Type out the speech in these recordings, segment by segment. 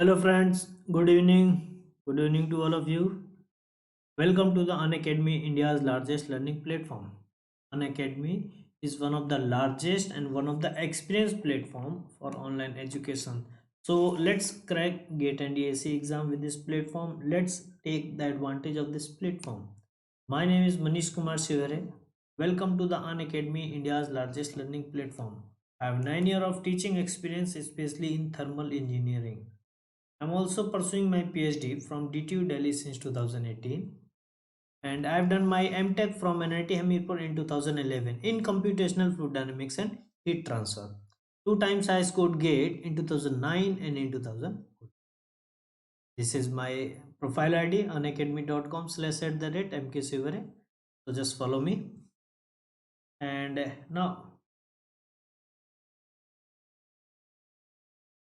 Hello, friends. Good evening. Good evening to all of you. Welcome to the Unacademy, India's largest learning platform. Unacademy is one of the largest and one of the experienced platform for online education. So let's crack GATE and DAC exam with this platform. Let's take the advantage of this platform. My name is Manish Kumar Shivare. Welcome to the Unacademy, India's largest learning platform. I have 9 years of teaching experience, especially in thermal engineering. I'm also pursuing my PhD from DTU Delhi since 2018, and I've done my MTech from NIT Hamirpur in 2011 in computational fluid dynamics and heat transfer. Two times I scored GATE in 2009 and in 2000. This is my profile ID unacademy.com/@mksivare. So just follow me. And now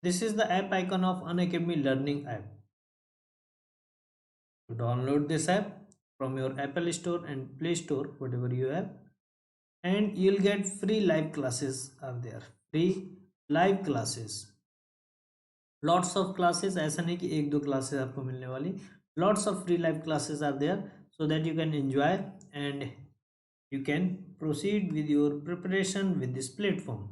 this is the app icon of Unacademy Learning app. To download this app from your Apple Store and Play Store, whatever you have, and you'll get free live classes are there. Free live classes, lots of classes. ऐसा नहीं कि एक दो classes आपको मिलने वाली. Lots of free live classes are there so that you can enjoy and you can proceed with your preparation with this platform.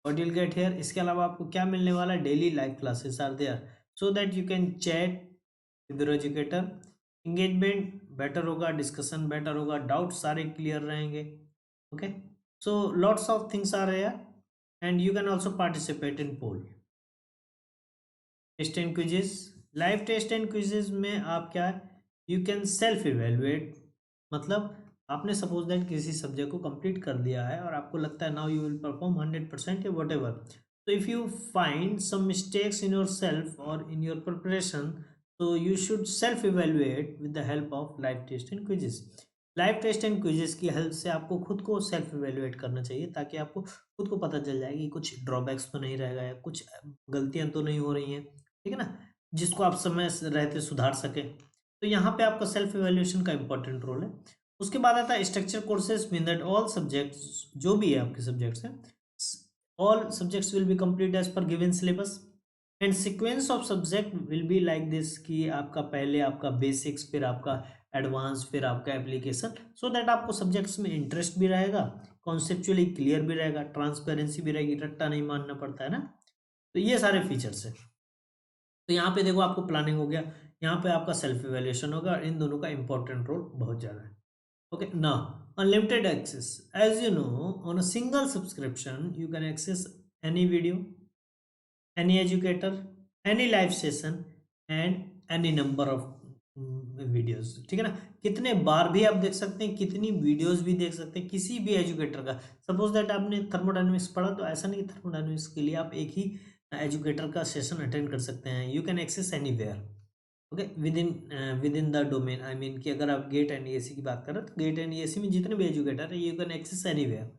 What you'll get here, इसके अलावा आपको क्या मिलने वाला, daily live classes are there so that you can chat with your educator. Engagement better होगा, discussion better होगा, doubts सारे clear रहेंगे. Okay, so lots of things are here and you can also participate in poll. Test and quizzes, live test and quizzes में आप क्या, you can self evaluate. मतलब आपने suppose that किसी subject को कंप्लीट कर दिया है और आपको लगता है नाउ यू विल परफॉर्म 100% या वट एवर. तो if you find some mistakes in your self और इन योर प्रिपरेशन, तो you should self evaluate with the help of live test and quizzes. Live test and quizzes की help से आपको खुद को self evaluate करना चाहिए ताकि आपको खुद को पता चल जाए कि कुछ ड्रॉबैक्स तो नहीं रहेगा या कुछ गलतियां तो नहीं हो रही हैं, ठीक है ना, जिसको आप समय से रहते सुधार सके. तो यहाँ पे आपका सेल्फ इवेल्युएशन का इंपॉर्टेंट रोल है. उसके बाद आता है structure courses, mean that all subjects जो भी है आपके सब्जेक्ट्स हैं, all subjects will be complete as per given syllabus and sequence of subject will be like this कि आपका पहले आपका बेसिक्स, फिर आपका एडवांस, फिर आपका एप्लीकेशन, सो दैट आपको सब्जेक्ट्स में इंटरेस्ट भी रहेगा, कॉन्सेप्चुअली क्लियर भी रहेगा, ट्रांसपेरेंसी भी रहेगी, रट्टा नहीं मानना पड़ता है ना. तो ये सारे फीचर्स है. तो यहाँ पे देखो आपको प्लानिंग हो गया, यहाँ पे आपका सेल्फ इवेल्युएशन होगा और इन दोनों का इंपॉर्टेंट रोल बहुत ज़्यादा है. ओके ना, unlimited access. As you know, on a single subscription you can access any video, any educator, any live session and any number of videos. ठीक है ना, कितने बार भी आप देख सकते हैं, कितनी वीडियोस भी देख सकते हैं किसी भी एजुकेटर का. सपोज दैट आपने थर्मोडायनेमिक्स पढ़ा, तो ऐसा नहीं कि थर्मोडायनेमिक्स के लिए आप एक ही एजुकेटर का सेशन अटेंड कर सकते हैं. You can access anywhere. Okay, within the domain, I mean कि अगर आप गेट एंड ईएसी की बात करें तो गेट एंड ईएसी में जितने भी एजुकेटर है you can access anywhere.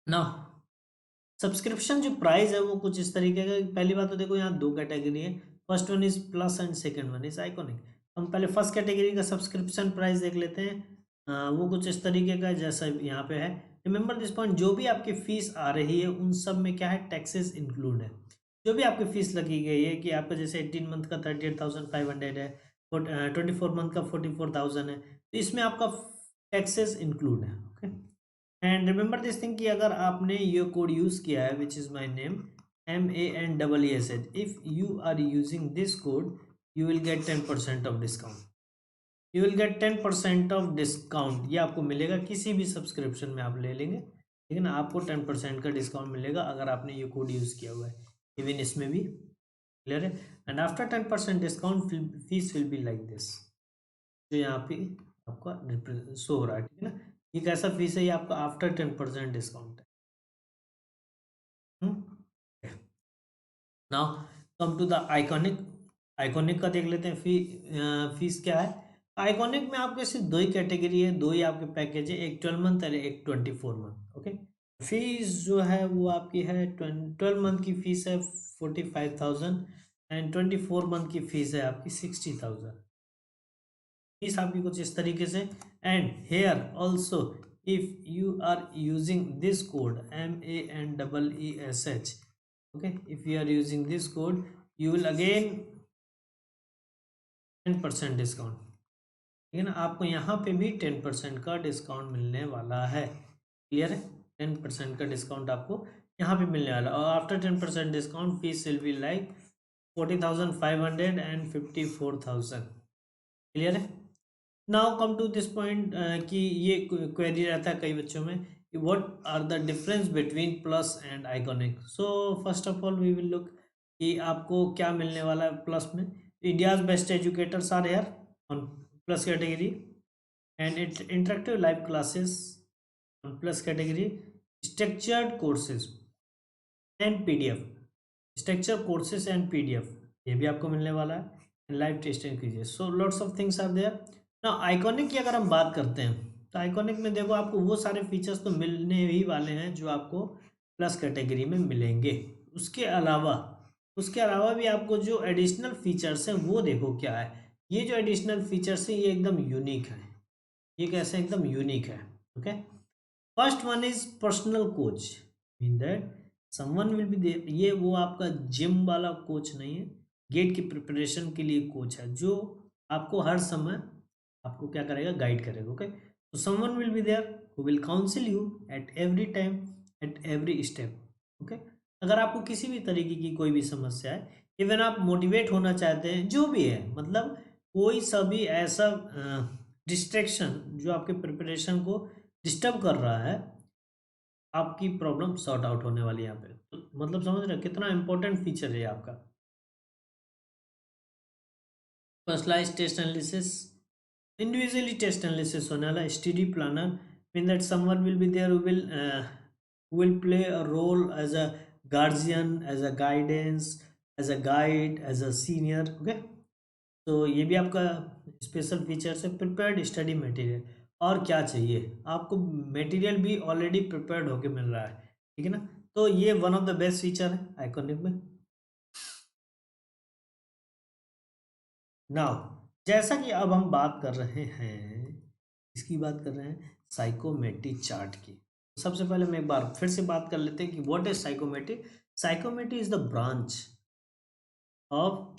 Now subscription जो प्राइस है वो कुछ इस तरीके का. पहली बात तो देखो यहाँ दो कैटेगरी है, first one is plus and second one is iconic. हम पहले फर्स्ट कैटेगरी का सब्सक्रिप्शन प्राइस देख लेते हैं. वो कुछ इस तरीके का जैसा यहाँ पे है. रिमेंबर दिस पॉइंट, जो भी आपकी फीस आ रही है उन सब में क्या है, टैक्सेस इंक्लूड है. जो भी आपकी फीस लगी गई है कि आपका जैसे 18 मंथ का 38,500 है, 24 मंथ का 44,000 है, तो इसमें आपका टैक्सेस इंक्लूड है. Okay, and remember this thing कि अगर आपने ये कोड यूज़ किया है which is my name MANEESH, if you are using this code you will get 10% of discount. You will get 10% of discount. ये आपको मिलेगा किसी भी सब्सक्रिप्शन में आप ले लेंगे, ठीक है ना, आपको 10% का डिस्काउंट मिलेगा अगर आपने ये कोड यूज़ किया हुआ है. इवन इसमें भी क्लियर है. And after 10% discount fees will be like this, जो यहाँ पे आपका शो हो रहा है, ठीक है ना. ये कैसा फीस है, ये आपका आफ्टर 10% डिस्काउंट है. Now come to the iconic. Iconic का देख लेते हैं फीस क्या है. आइकॉनिक में आपके सिर्फ दो ही कैटेगरी है, दो ही आपके पैकेज है, एक 12 मंथ और एक 24 मंथ. ओके, फीस जो है वो आपकी है 12 मंथ की फीस है 45,000 एंड 24 मंथ की फीस है आपकी 60,000. फीस आपकी कुछ इस तरीके से. And here also if you are using this code MANEESH, Okay, if you are using this code, you will again 10% discount, ठीक है ना। आपको यहाँ पे भी 10% का डिस्काउंट मिलने वाला है। क्लियर है? 10% का डिस्काउंट आपको यहाँ पे मिलने वाला है। और after 10% discount fees will be like 40,500 and 54,000। Clear है? Now come to this point कि ये क्वेरी रहता है कई बच्चों में कि what are the difference between Plus and Iconic. So first of all we will look कि आपको क्या मिलने वाला है प्लस में। India's best educators are here on Plus category and it interactive live classes on Plus category, structured courses and PDF, structure courses and PDF ये भी आपको मिलने वाला है। लाइव टेस्टिंग कीजिए। So lots of things are there. ना iconic की अगर हम बात करते हैं तो आइकॉनिक में देखो आपको वो सारे फीचर्स तो मिलने ही वाले हैं जो आपको प्लस कैटेगरी में मिलेंगे। उसके अलावा भी आपको जो एडिशनल फीचर्स हैं वो देखो क्या है। ये जो एडिशनल फीचर्स है ये एकदम यूनिक है। ये कैसे एकदम यूनिक है? Okay, first one is personal coach, mean that someone will be there. ये वो आपका जिम वाला कोच नहीं है, गेट की प्रिपरेशन के लिए कोच है जो आपको हर समय आपको क्या करेगा, गाइड करेगा। ओके, तो someone will be there who will counsel you at every time, at every step. Okay, अगर आपको किसी भी तरीके की कोई भी समस्या है, इवन आप मोटिवेट होना चाहते हैं, जो भी है, मतलब कोई सा भी ऐसा डिस्ट्रैक्शन जो आपके प्रिपरेशन को डिस्टर्ब कर रहा है, आपकी प्रॉब्लम सॉर्ट आउट होने वाली है यहाँ पे। तो मतलब समझ रहे हैं कितना इंपॉर्टेंट फीचर है आपका। Personalize test analysis, individually test analysis होने वाला study planner, mean that someone will be there who will play a role as a guardian, as a guidance, as a guide, as a senior। Okay, तो ये भी आपका special features है। Prepared study material, और क्या चाहिए आपको, material भी ऑलरेडी प्रिपेयर्ड होके मिल रहा है, ठीक है ना। तो ये one of the best feature है आइकॉनिक में। नाउ जैसा कि अब हम बात कर रहे हैं, इसकी बात कर रहे हैं साइकोमेट्री चार्ट की। सबसे पहले मैं एक बार फिर से बात कर लेते हैं कि what is psychrometry. Psychrometry is the branch of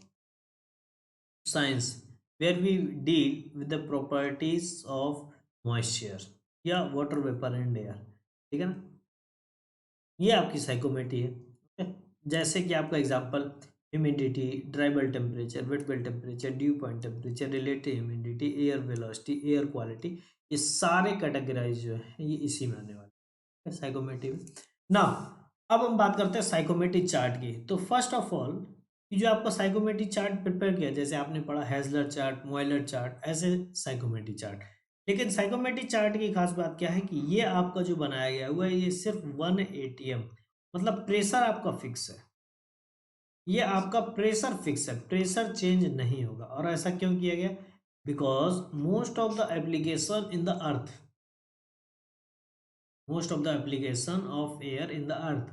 science where we deal with the properties of moisture या वाटर वेपर एंड एयर, ठीक है ना। ये आपकी साइकोमेट्री है। okay? जैसे कि आपका example humidity, dry bulb temperature, wait bulb temperature, dew point temperature, relative humidity, air velocity, air quality, ये सारे कैटेगराइज जो है ये इसी में आने वाले हैं साइकोमेट्री में। ना अब हम बात करते हैं साइकोमेट्री चार्ट की। तो फर्स्ट ऑफ ऑल ये जो आपका साइकोमेट्री चार्ट प्रिपेयर किया, जैसे आपने पढ़ा हेजलर चार्ट, मॉयलर चार्ट, ऐसे साइकोमेट्री चार्ट। लेकिन साइकोमेट्री चार्ट की खास बात क्या है कि ये आपका जो बनाया गया हुआ है ये सिर्फ 1 एटीएम, मतलब प्रेशर आपका फिक्स है। ये आपका प्रेशर फिक्स है, प्रेशर चेंज नहीं होगा। और ऐसा क्यों किया गया? Because most of the application of air in the earth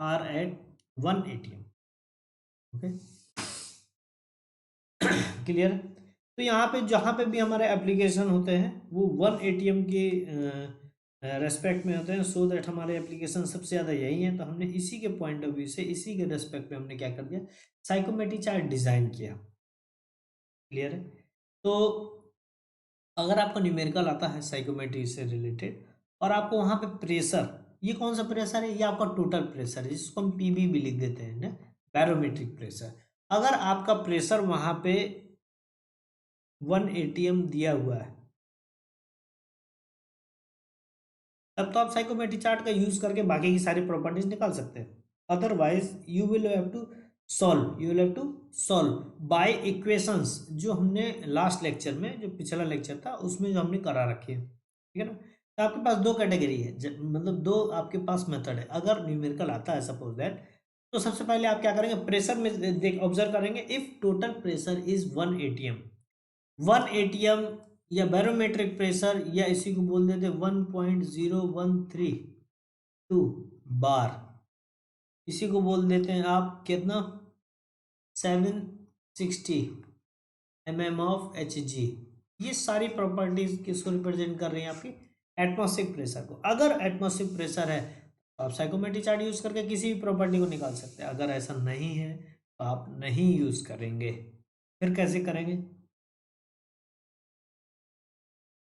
are at 1 ATM. Okay, clear. तो यहाँ पे जहाँ पे भी हमारे एप्लीकेशन होते हैं वो 1 एटीएम के रेस्पेक्ट में होते हैं, सो दैट हमारे एप्लीकेशन सबसे ज़्यादा यही है। तो हमने इसी के पॉइंट ऑफ व्यू से, इसी के रेस्पेक्ट में हमने क्या कर दिया, साइकोमेट्री चार्ट डिज़ाइन किया। क्लियर है? तो अगर आपको न्यूमेरिकल आता है साइकोमेट्री से रिलेटेड और आपको वहाँ पे प्रेशर, ये कौन सा प्रेशर है, ये आपका टोटल प्रेशर है जिसको हम पीबी भी लिख देते हैं ना, बैरोमेट्रिक प्रेशर। अगर आपका प्रेशर वहाँ पे 1 एटीएम दिया हुआ है तब तो आप साइकोमेट्री चार्ट का यूज करके बाकी की सारी प्रॉपर्टीज निकाल सकते हैं। Otherwise you will have to solve by equations, जो हमने लास्ट लेक्चर में, जो पिछला लेक्चर था उसमें जो हमने करा रखी है, ठीक है ना। तो आपके पास दो कैटेगरी है, मतलब दो आपके पास मेथड है। अगर न्यूमेरिकल आता है सपोज दैट, तो सबसे पहले आप क्या करेंगे, प्रेशर में देख ऑब्जर्व करेंगे, if total pressure is 1 ATM, 1 ATM या बैरोमेट्रिक प्रेशर, या इसी को बोल देते 1.0132 बार, इसी को बोल देते हैं आप कितना, 760 mm ऑफ Hg। ये सारी प्रॉपर्टीज किसको रिप्रेजेंट कर रही हैं, आपकी एटमॉस्फेरिक प्रेशर को। अगर एटमॉस्फेरिक प्रेशर है आप साइकोमेट्रिक चार्ट यूज करके किसी भी प्रॉपर्टी को निकाल सकते हैं। अगर ऐसा नहीं है तो आप नहीं यूज करेंगे, फिर कैसे करेंगे?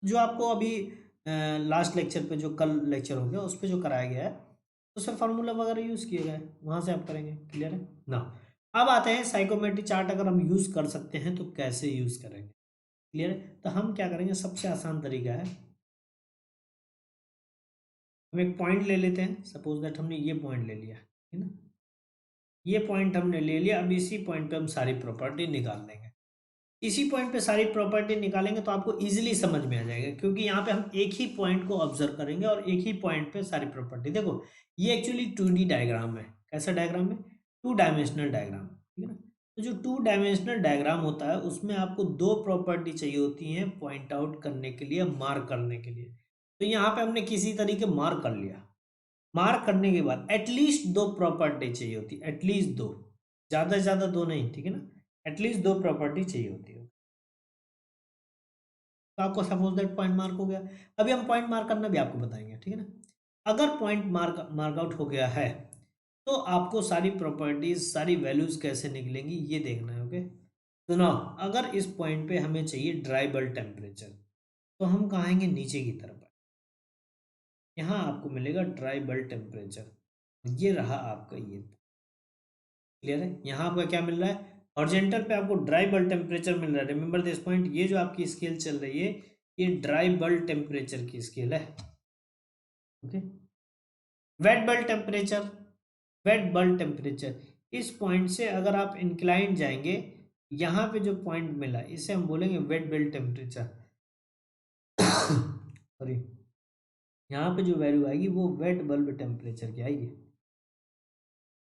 जो आपको अभी लास्ट लेक्चर पे, जो कल लेक्चर हो गया उस पे जो कराया गया है, उसमें फार्मूला वगैरह यूज किए गए, वहां से आप करेंगे। क्लियर है ना? अब आते हैं साइकोमेट्रिक चार्ट अगर हम यूज कर सकते हैं तो कैसे यूज करेंगे। क्लियर है? तो हम क्या करेंगे, सबसे आसान तरीका है, हम एक पॉइंट ले लेते हैं। सपोज दैट हमने ये पॉइंट ले लिया है ना, ये पॉइंट हमने ले लिया। अब इसी पॉइंट पे हम सारी प्रॉपर्टी निकाल लेंगे। इसी पॉइंट पे सारी प्रॉपर्टी निकालेंगे तो आपको इजीली समझ में आ जाएगा, क्योंकि यहाँ पे हम एक ही पॉइंट को ऑब्जर्व करेंगे और एक ही पॉइंट पे सारी प्रॉपर्टी। देखो ये एक्चुअली 2D डायग्राम है। कैसा डायग्राम है? 2 डायमेंशनल डायग्राम। ठीक है ना? तो जो 2 डायमेंशनल डायग्राम होता है उसमें आपको दो प्रॉपर्टी चाहिए होती हैं पॉइंट आउट करने के लिए, मार्क करने के लिए। तो यहाँ पे हमने किसी तरीके मार्क कर लिया। मार्क करने के बाद एटलीस्ट दो प्रॉपर्टी चाहिए होती, एटलीस्ट दो, ज्यादा से ज्यादा दो नहीं। ठीक है ना? एटलीस्ट दो प्रॉपर्टी चाहिए होती है। तो आपको सपोज दैट पॉइंट मार्क हो गया। अभी हम पॉइंट मार्क करना भी आपको बताएंगे। ठीक है ना? अगर पॉइंट मार्क आउट हो गया है तो आपको सारी प्रॉपर्टीज, सारी वैल्यूज कैसे निकलेंगी ये देखना है। ओके, तो ना अगर इस पॉइंट पे हमें चाहिए ड्राई बल्ब टेम्परेचर, तो हम कहाँ आएंगे? नीचे की तरफ। यहाँ आपको मिलेगा ड्राई बल्ब टेम्परेचर। ये रहा आपका ये। क्लियर है? यहाँ आपका क्या मिल रहा है? हॉरिजॉन्टल पे आपको ड्राई बल्ब टेम्परेचर मिल रहा है। रिमेंबर दिस पॉइंट, ये जो आपकी स्केल चल रही है ये ड्राई बल्ब टेम्परेचर की स्केल है। Okay, wait bulb temperature, wait bulb temperature, इस पॉइंट से अगर आप इंक्लाइंड जाएंगे, यहाँ पे जो पॉइंट मिला इसे हम बोलेंगे वेट बल्ब टेम्परेचर। सॉरी, यहाँ पे जो वैल्यू आएगी वो वेट बल्ब टेम्परेचर की आएगी।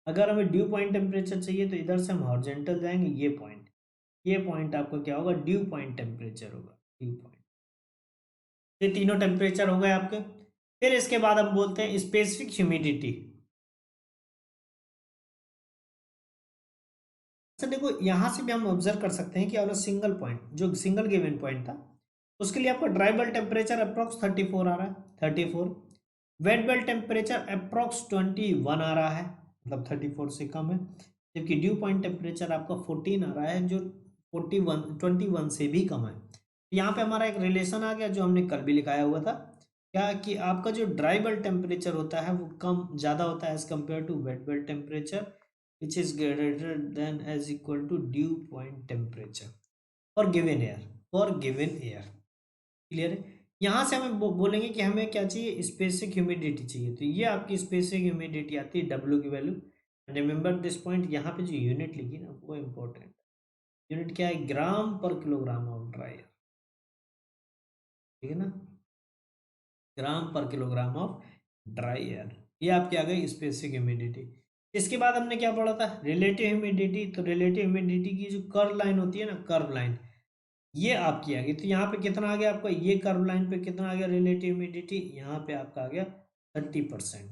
अगर हमें ड्यू पॉइंट टेम्परेचर चाहिए तो इधर से हम हॉरिजॉन्टल जाएंगे, ये पॉइंट आपका क्या होगा? ड्यू पॉइंट टेम्परेचर होगा, ड्यू पॉइंट। ये तीनों टेम्परेचर हो गए आपके। फिर इसके बाद हम बोलते हैं स्पेसिफिक ह्यूमिडिटी। अच्छा देखो, यहां से भी हम ऑब्जर्व कर सकते हैं कि और सिंगल पॉइंट, जो सिंगल गिवन पॉइंट था, उसके लिए आपका ड्राई बल्ब टेम्परेचर अप्रोक्स 34 आ रहा है, 34। वेट बल्ब टेम्परेचर अप्रोक्स 21 आ रहा है, मतलब 34 से कम है। जबकि ड्यू पॉइंट टेम्परेचर आपका 14 आ रहा है, जो 21 से भी कम है। यहाँ पे हमारा एक रिलेशन आ गया जो हमने कल भी लिखाया हुआ था, क्या कि आपका जो ड्राई बल्ब टेम्परेचर होता है वो कम ज़्यादा होता है as compare to wet bulb temperature, which is greater than as equal to dew point temperature for given air, for given air। Clear है? यहाँ से हमें बोलेंगे कि हमें क्या चाहिए? स्पेसिफिक ह्यूमिडिटी चाहिए। तो ये आपकी स्पेसिफिक ह्यूमिडिटी आती है डब्ल्यू की वैल्यू। रिमेंबर दिस पॉइंट, यहाँ पे जो यूनिट लिखी ना वो इम्पोर्टेंट। यूनिट क्या है? ग्राम पर किलोग्राम ऑफ ड्राई एयर। ठीक है ना? ग्राम पर किलोग्राम ऑफ ड्राई एयर। ये आपकी आ गई स्पेसिफिक ह्यूमिडिटी। इसके बाद हमने क्या पढ़ा था? Relative humidity. तो रिलेटिव ह्यूमिडिटी की जो कर्व लाइन होती है ना, कर्व लाइन, ये आपकी आ गई। तो यहाँ पे कितना आ गया आपका? ये कर्व लाइन पे कितना आ गया रिलेटिव ह्यूमिडिटी? यहाँ पे आपका आ गया 30%।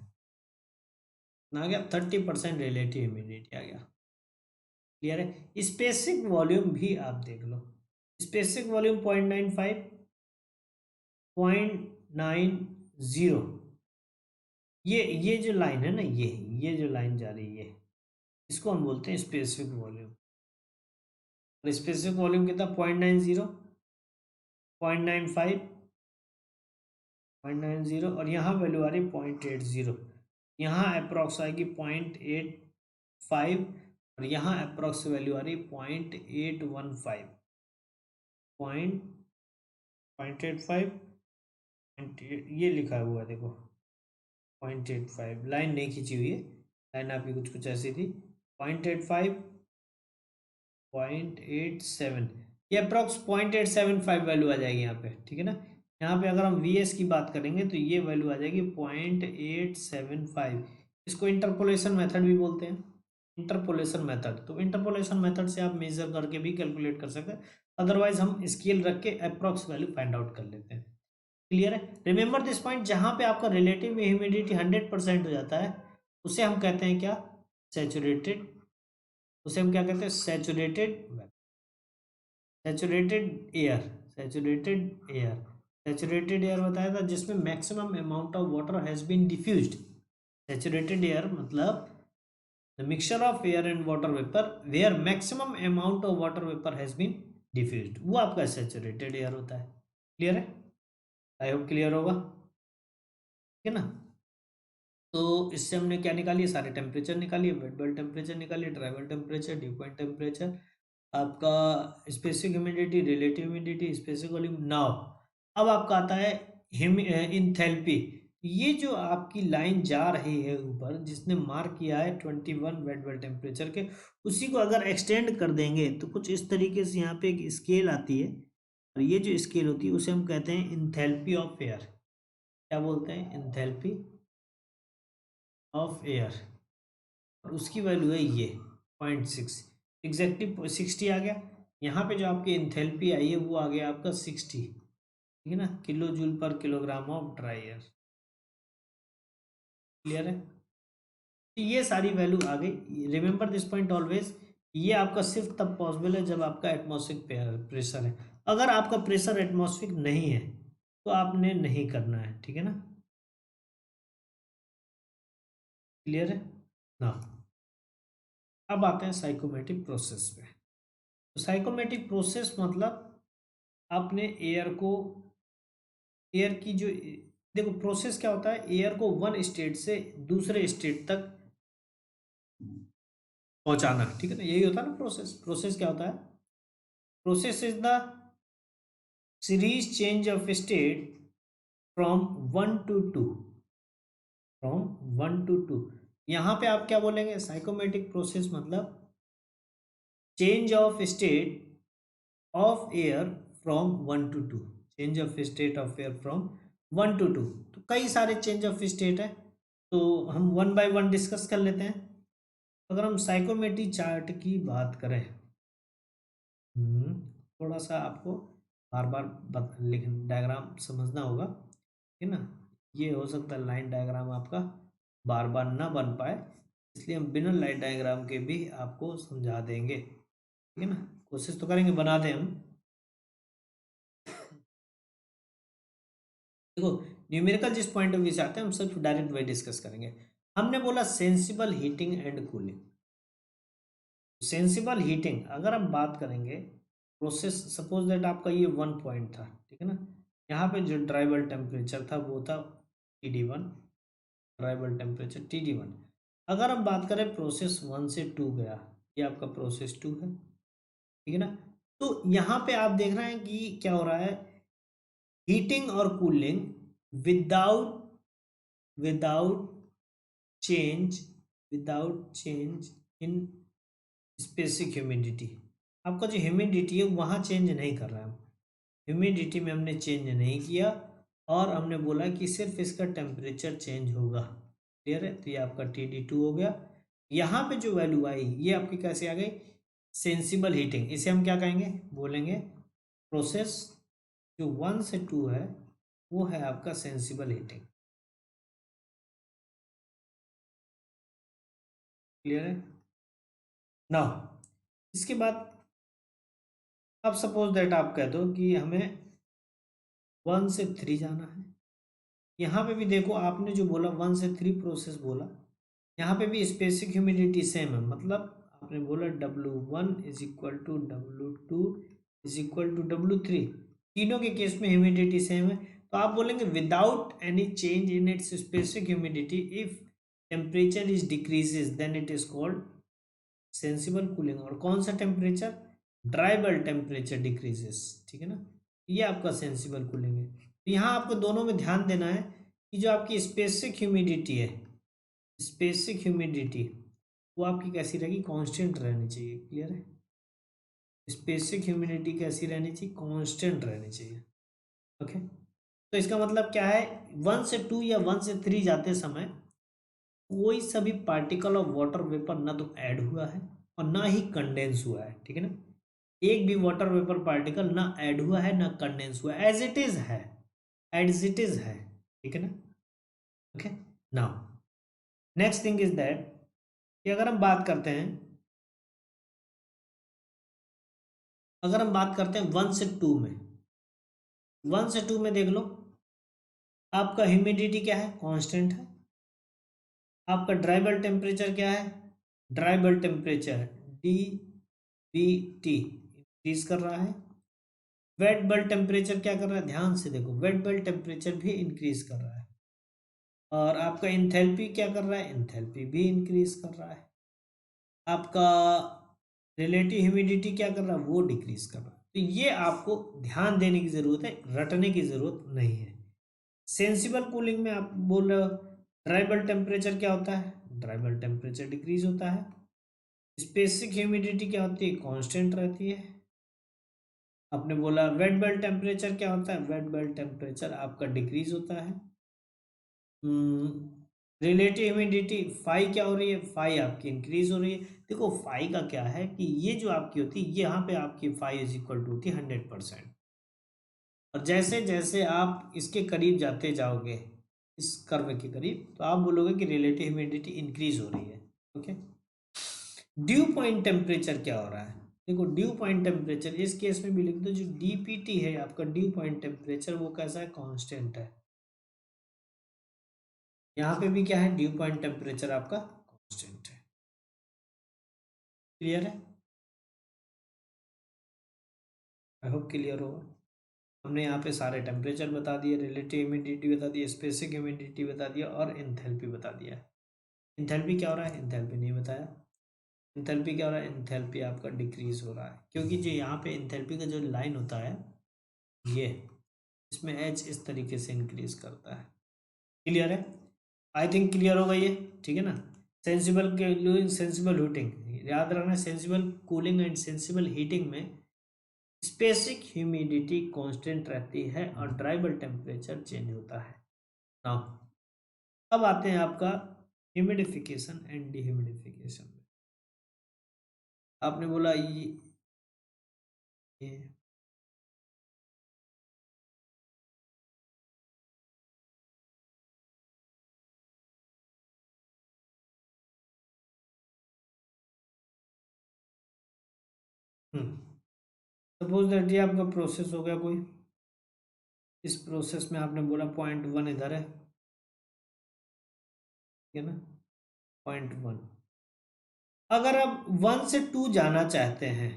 आ गया 30% रिलेटिव ह्यूमिडिटी आ गया। क्लियर है? स्पेसिफिक वॉल्यूम भी आप देख लो। Specific volume 0.95, 0.90। ये जो लाइन है ना, ये जो लाइन जा रही है इसको हम बोलते हैं स्पेसिफिक वॉल्यूम। और स्पेसिफिक वॉल्यूम कितना? 0.90, 0.95, 0.90, और यहाँ वैल्यू आ रही 0.80। यहाँ अप्रॉक्स आएगी 0.85, और यहाँ अप्रॉक्स वैल्यू आ रही 0.815, 0.85, ये लिखा हुआ है देखो 0.85। लाइन नहीं खींची हुई है, लाइन आपकी कुछ कुछ ऐसी थी। 0.85, 0.87, ये अप्रॉक्स 0.875 वैल्यू आ जाएगी यहाँ पे। ठीक है ना? यहाँ पे अगर हम वीएस की बात करेंगे तो ये वैल्यू आ जाएगी 0.875। इसको इंटरपोलेशन मेथड भी बोलते हैं, इंटरपोलेशन मेथड। तो इंटरपोलेशन मेथड से आप मेजर करके भी कैलकुलेट कर सकते हैं, अदरवाइज हम स्केल रख के अप्रॉक्स वैल्यू फाइंड आउट कर लेते हैं। क्लियर है? रिमेंबर दिस पॉइंट, जहाँ पे आपका रिलेटिव ह्यूमिडिटी 100% हो जाता है उसे हम कहते हैं क्या? सैचुरेटेड। उसे हम क्या कहते हैं? Saturated, saturated air, saturated air. Saturated air बताया था जिसमें maximum amount of water has been diffused. Saturated air मतलब the mixture of air and water vapour where maximum amount of water vapour has been diffused, वो आपका saturated air होता है। Clear है? I hope clear होगा, ठीक है ना। तो इससे हमने क्या निकाली, सारे टेम्परेचर निकालिए, वेट बल्ब टेम्परेचर निकालिए, dry bulb temperature, dew point temperature, आपका specific humidity, relative humidity, specific volume. Now अब आपका आता है इंथैल्पी। ये जो आपकी लाइन जा रही है ऊपर, जिसने मार्क किया है 21 वेट बल्ब टेम्परेचर के, उसी को अगर एक्सटेंड कर देंगे तो कुछ इस तरीके से यहाँ पे एक स्केल आती है, और ये जो स्केल होती है उसे हम कहते हैं इंथैल्पी ऑफ एयर। क्या बोलते हैं? Enthalpy of air. और उसकी वैल्यू है ये 0.6, एग्जैक्टली 60 आ गया। यहाँ पे जो आपकी इंथैल्पी आई है वो आ गया आपका 60, ठीक है ना, किलो जूल पर kilogram of dry air. Clear है? तो ये सारी वैल्यू आ गई। रिमेंबर दिस पॉइंट ऑलवेज, ये आपका सिर्फ तब पॉसिबल है जब आपका एटमॉस्फेरिक प्रेशर है। अगर आपका प्रेशर एटमॉस्फेरिक नहीं है तो आपने नहीं करना है, ठीक है ना। क्लियर है ना? अब आते हैं साइकोमेट्रिक प्रोसेस पे। तो साइकोमेट्रिक प्रोसेस मतलब आपने एयर को, एयर की जो, देखो प्रोसेस क्या होता है, एयर को वन स्टेट से दूसरे स्टेट तक पहुंचाना, ठीक है ना, यही होता है ना प्रोसेस। प्रोसेस क्या होता है? Process is the series change of state from one to two, from one to two. यहाँ पे आप क्या बोलेंगे? साइकोमेट्रिक प्रोसेस मतलब change of state of air from one to two, change of state of air from one to two. तो कई सारे change of state है, तो हम वन बाय वन डिस्कस कर लेते हैं। अगर हम साइकोमेट्री चार्ट की बात करें, थोड़ा सा आपको बार बार लेकिन डायग्राम समझना होगा, ठीक है ना। ये हो सकता है लाइन डायग्राम आपका बार बार ना बन पाए, इसलिए हम बिना लाइन डायग्राम के भी आपको समझा देंगे, ठीक है ना। कोशिश तो करेंगे बना दें हम। देखो न्यूमेरिकल जिस पॉइंट ऑफ व्यू से आते हैं हम सिर्फ डायरेक्ट वे डिस्कस करेंगे। हमने बोला sensible heating and cooling. Sensible heating अगर हम बात करेंगे, प्रोसेस सपोज दैट आपका ये वन पॉइंट था, ठीक है ना। यहाँ पे जो ड्राइबल टेम्परेचर था वो था TD1, ड्राइबल टेम्परेचर TD1। अगर हम बात करें प्रोसेस वन से टू गया, ये आपका प्रोसेस टू है, ठीक है ना। तो यहाँ पे आप देख रहे हैं कि क्या हो रहा है, हीटिंग और cooling without without change, without change in specific humidity. आपका जो ह्यूमिडिटी है वहाँ चेंज नहीं कर रहा है, ह्यूमिडिटी में हमने चेंज नहीं किया, और हमने बोला कि सिर्फ इसका टेम्परेचर चेंज होगा। क्लियर है? तो ये आपका TD2 हो गया। यहाँ पे जो वैल्यू आई ये आपकी कैसे आ गई? Sensible heating. इसे हम क्या कहेंगे? बोलेंगे प्रोसेस जो वन से टू है वो है आपका सेंसिबल हीटिंग। क्लियर है? नाउ इसके बाद अब सपोज दैट आप कह दो कि हमें वन से थ्री जाना है। यहाँ पे भी देखो आपने जो बोला वन से थ्री प्रोसेस बोला, यहाँ पे भी स्पेसिफिक ह्यूमिडिटी सेम है, मतलब आपने बोला W1 is equal to W2 is equal to W3। तीनों के केस में ह्यूमिडिटी सेम है, तो आप बोलेंगे without any change in its specific humidity if temperature is decreases then it is called sensible cooling. और कौन सा temperature? Dry bulb temperature decreases, ठीक है ना। ये आपका सेंसिबल कूलिंग है। तो यहाँ आपको दोनों में ध्यान देना है कि जो आपकी स्पेसिफिक ह्यूमिडिटी है, स्पेसिफिक ह्यूमिडिटी वो आपकी कैसी रहेगी? कांस्टेंट रहनी चाहिए। क्लियर है? स्पेसिफिक ह्यूमिडिटी कैसी रहनी चाहिए? कांस्टेंट रहनी चाहिए। ओके, तो इसका मतलब क्या है, वन से टू या वन से थ्री जाते समय कोई सभी पार्टिकल ऑफ वाटर वेपर ना तो ऐड हुआ है और ना ही कंडेंस हुआ है, ठीक है ना। एक भी वाटर वेपर पार्टिकल ना ऐड हुआ है ना कंडेंस हुआ है, एज इट इज है, एज इट इज है, ठीक है ना। Okay, now next thing is that कि अगर हम बात करते हैं, अगर हम बात करते हैं वन से टू में, वन से टू में देख लो आपका ह्यूमिडिटी क्या है? कांस्टेंट है। आपका ड्राई बल्ब टेम्परेचर क्या है, dry bulb temperature D B T increase कर रहा है। वेट बल्ब टेम्परेचर क्या कर रहा है, ध्यान से देखो, वेट बल्ब टेम्परेचर भी इंक्रीज कर रहा है। और आपका इंथैल्पी क्या कर रहा है, इंथैल्पी भी इंक्रीज कर रहा है। आपका रिलेटिव ह्यूमिडिटी क्या कर रहा है, वो डिक्रीज कर रहा है। तो ये आपको ध्यान देने की जरूरत है, रटने की जरूरत नहीं है। सेंसिबल कूलिंग में आप बोल रहे हो ड्राई बल्ब टेम्परेचर क्या होता है, ड्राई बल्ब टेम्परेचर डिक्रीज होता है। स्पेसिफिक ह्यूमिडिटी क्या होती है, कांस्टेंट रहती है। आपने बोला वेट बल्ब टेम्परेचर क्या होता है, वेट बल्ब टेम्परेचर आपका डिक्रीज होता है। रिलेटिव ह्यूमिडिटी फाई क्या हो रही है, फाई आपकी इंक्रीज हो रही है। देखो फाई का क्या है कि ये जो आपकी होती है, यहाँ पे आपकी फाई इज इक्वल टू होती है 100%। और जैसे जैसे आप इसके करीब जाते जाओगे, इस कर्व के करीब, तो आप बोलोगे कि रिलेटिव ह्यूमिडिटी इंक्रीज हो रही है। ओके, ड्यू पॉइंट टेम्परेचर क्या हो रहा है, देखो ड्यू पॉइंट टेम्परेचर इस केस में भी लिख दो, जो डीपीटी है आपका ड्यू पॉइंट टेम्परेचर, वो कैसा है, कांस्टेंट है। यहाँ पे भी क्या है, ड्यू पॉइंट टेम्परेचर आपका कांस्टेंट है। क्लियर है, आई होप क्लियर होगा। हमने यहाँ पे सारे टेम्परेचर बता दिए, रिलेटिव ह्यूमिडिटी बता दी, स्पेसिफिक ह्यूमिडिटी बता दिया और एंथैल्पी बता दिया है। एंथैल्पी क्या हो रहा है, एंथैल्पी नहीं बताया। एंथैल्पी क्या हो रहा है, एंथैल्पी आपका डिक्रीज हो रहा है, क्योंकि जो यहाँ पे एंथैल्पी का जो लाइन होता है, ये इसमें एच इस तरीके से इंक्रीज करता है। क्लियर है, आई थिंक क्लियर होगा ये, ठीक है ना। सेंसिबल कूलिंग, सेंसिबल हीटिंग, याद रखना, sensible cooling and sensible heating में स्पेसिफिक ह्यूमिडिटी कांस्टेंट रहती है और ड्राई बल्ब टेम्परेचर चेंज होता है। नाउ अब आते हैं आपका ह्यूमिडिफिकेशन एंड डिह्यूमिडिफिकेशन में। आपने बोला ये सपोज दैट ये आपका प्रोसेस हो गया कोई, इस प्रोसेस में आपने बोला पॉइंट वन इधर है, ठीक है ना, पॉइंट वन। अगर आप वन से टू जाना चाहते हैं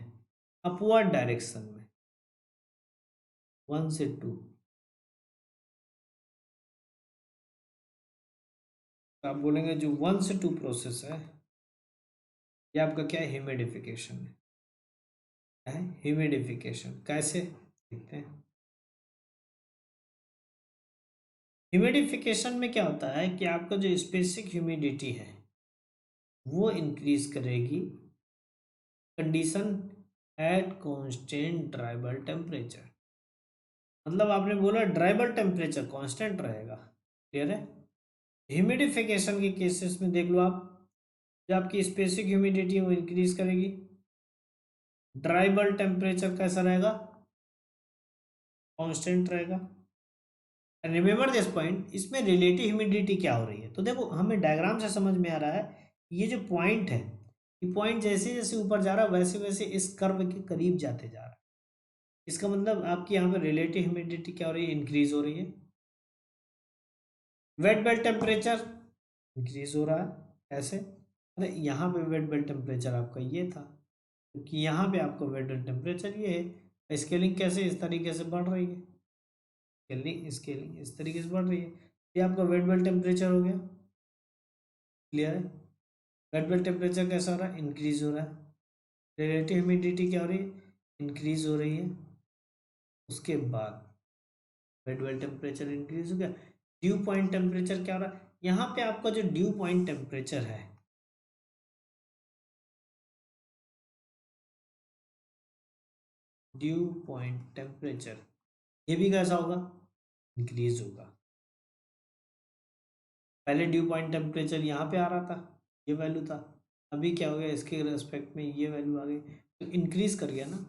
अपवर्ड डायरेक्शन में, वन से टू, तो आप बोलेंगे जो वन से टू प्रोसेस है, ये आपका क्या है, ह्यूमिडिफिकेशन है। ह्यूमिडिफिकेशन कैसे देखते हैं, ह्यूमिडिफिकेशन में क्या होता है कि आपका जो स्पेसिफिक ह्यूमिडिटी है वो इंक्रीज करेगी condition at constant dry bulb temperature. मतलब आपने बोला ड्राई बल्ब टेम्परेचर कांस्टेंट रहेगा। क्लियर है, ह्यूमिडिफिकेशन के केसेस में देख लो आप, जो आपकी स्पेसिफिक ह्यूमिडिटी है वो इंक्रीज करेगी, ड्राई बल्ब टेम्परेचर कैसा रहेगा, कांस्टेंट रहेगा। रिमेंबर दिस पॉइंट, इसमें रिलेटिव ह्यूमिडिटी क्या हो रही है, तो देखो हमें डायग्राम से समझ में आ रहा है, ये जो पॉइंट है, ये पॉइंट जैसे जैसे ऊपर जा रहा है वैसे वैसे इस कर्व के करीब जाते जा रहा है। इसका मतलब आपकी यहाँ पर रिलेटिव ह्यूमिडिटी क्या हो रही है, इंक्रीज हो रही है। वेट बेल्ट टेम्परेचर इंक्रीज हो रहा है ऐसे, अरे यहाँ पे वेट बेल्ट टेम्परेचर आपका ये था, क्योंकि यहाँ पे आपका वेट बेल्ट टेम्परेचर ये है, स्केलिंग कैसे इस तरीके से बढ़ रही है, स्केलिंग स्केलिंग इस तरीके से बढ़ रही है, ये आपका वेट बेल्ट टेम्परेचर हो गया। क्लियर है, वेट बेल्ट टेम्परेचर कैसा हो रहा है, इंक्रीज हो रहा है। रिलेटिव ह्यूमिडिटी क्या हो रही है, इंक्रीज हो रही है। उसके बाद वेट बेल्ट टेम्परेचर इंक्रीज हो गया, ड्यू पॉइंट टेम्परेचर क्या हो रहा है, यहाँ पे आपका जो ड्यू पॉइंट टेम्परेचर है, ड्यू पॉइंट टेम्परेचर, ये भी कैसा होगा, इंक्रीज होगा। पहले ड्यू पॉइंट टेम्परेचर यहाँ पे आ रहा था, ये वैल्यू था, अभी क्या हो गया, इसके रेस्पेक्ट में ये वैल्यू आ गई, तो इंक्रीज कर गया ना।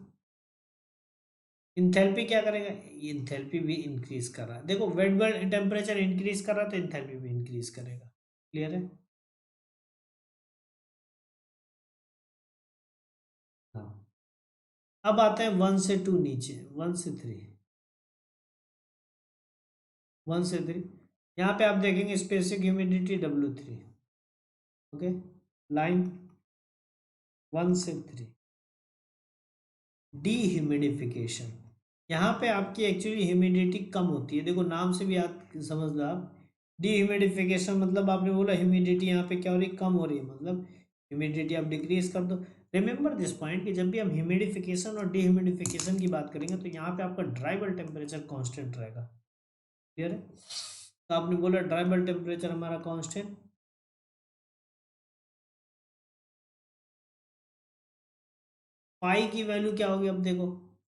इंथैल्पी क्या करेगा, ये इंथैल्पी भी इंक्रीज कर रहा है। देखो वेट बल्ब टेम्परेचर इंक्रीज कर रहा है तो इंथैल्पी भी इंक्रीज करेगा। क्लियर है, हाँ। अब आते हैं वन से टू नीचे, वन से थ्री, वन से थ्री, यहाँ पे आप देखेंगे specific humidity W3, okay, line 1 से 3, डीह्यूमिडिफिकेशन। यहाँ पे आपकी एक्चुअली ह्यूमिडिटी कम होती है, देखो नाम से भी आप समझ लो आप। डीह्यूमिडिफिकेशन मतलब आपने बोला ह्यूमिडिटी यहाँ पे क्या हो रही है, कम हो रही है, मतलब ह्यूमिडिटी आप डिक्रीज कर दो। रिमेंबर दिस पॉइंट कि जब भी हम ह्यूमिडिफिकेशन और डीह्यूमिडिफिकेशन की बात करेंगे तो यहाँ पे आपका ड्राई बल्ब टेम्परेचर कांस्टेंट रहेगा। क्लियर है? तो आपने बोला ड्राई बल्ब टेम्परेचर हमारा कांस्टेंट, पाई की वैल्यू क्या होगी, अब देखो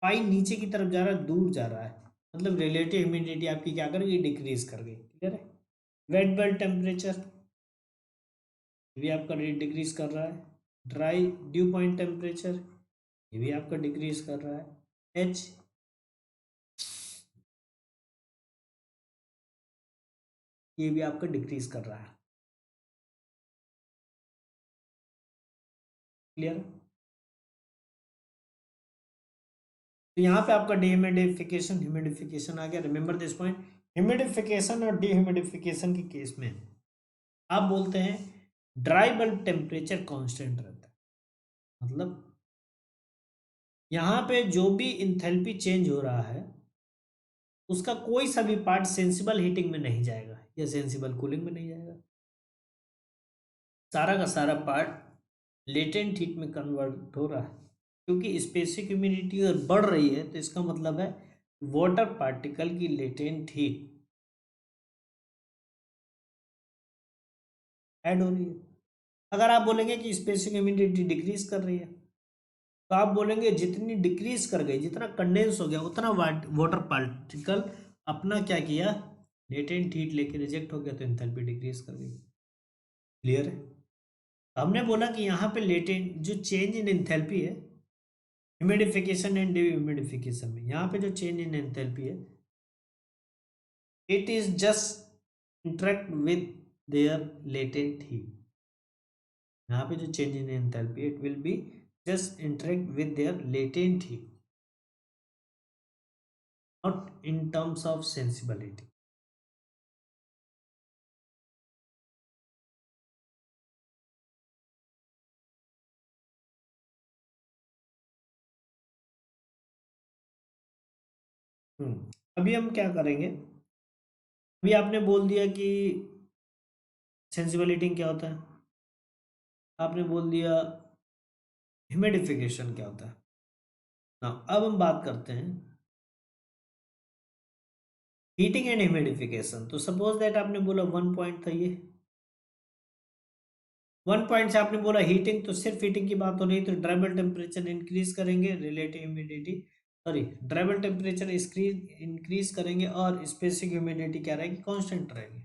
पाई नीचे की तरफ जा रहा है, दूर जा रहा है, मतलब रिलेटिव ह्यूमिडिटी आपकी क्या करेगी, डिक्रीज कर गई। क्लियर है? वेट बल्ब टेम्परेचर ये भी आपका डिक्रीज कर रहा है। ड्राई ड्यू पॉइंट टेम्परेचर ये भी आपका डिक्रीज कर रहा है। एच ये भी आपका डिक्रीज कर रहा है। क्लियर? तो यहाँ पे आपका डीह्यूमिडिफिकेशन ह्यूमिडिफिकेशन आ गया। रिमेंबर दिस पॉइंट, ह्यूमिडिफिकेशन और डीह्यूमिडिफिकेशन के केस में आप बोलते हैं ड्राई बल्ब टेम्परेचर कांस्टेंट रहता है, मतलब यहाँ पे जो भी इंथैल्पी चेंज हो रहा है उसका कोई सा भी पार्ट सेंसिबल हीटिंग में नहीं जाएगा या सेंसिबल कूलिंग में नहीं जाएगा, सारा का सारा पार्ट लेटेंट हीट में कन्वर्ट हो रहा है। क्योंकि स्पेसिफिक ह्यूमिडिटी अगर बढ़ रही है तो इसका मतलब है वाटर पार्टिकल की लेटेंट हीट ऐड हो रही है। अगर आप बोलेंगे कि स्पेसिफिक ह्यूमिडिटी डिक्रीज कर रही है तो आप बोलेंगे जितनी डिक्रीज कर गई, जितना कंडेंस हो गया उतना वाटर पार्टिकल अपना क्या किया, लेटेंट हीट लेके रिजेक्ट हो गया, तो एंथैल्पी डिक्रीज कर गई। क्लियर है? हमने बोला कि यहाँ पे लेटेंट जो चेंज इन एंथैल्पी है ह्यूमिडिफिकेशन एंड डिह्यूमिडिफिकेशन में, यहाँ पे जो चेंज इन एंथैल्पी है it is just interact with their latent heat. यहाँ पे जो change in enthalpy it will be just interact with their latent heat, not in terms of sensibility. अभी हम क्या करेंगे, अभी आपने बोल दिया कि सेंसिबिलिटी क्या होता है, आपने बोल दिया ह्यूमिडिफिकेशन क्या होता है ना। अब हम बात करते हैं हीटिंग एंड ह्यूमिडिफिकेशन। तो सपोज दैट आपने बोला 1 पॉइंट था ये, 1 पॉइंट से आपने बोला हीटिंग, तो सिर्फ हीटिंग की बात हो रही है तो ड्राइबल टेम्परेचर इंक्रीज करेंगे, relative humidity sorry dribble temperature increase करेंगे और स्पेसिफिक ह्यूमिडिटी क्या रहेगी, कांस्टेंट रहेगी।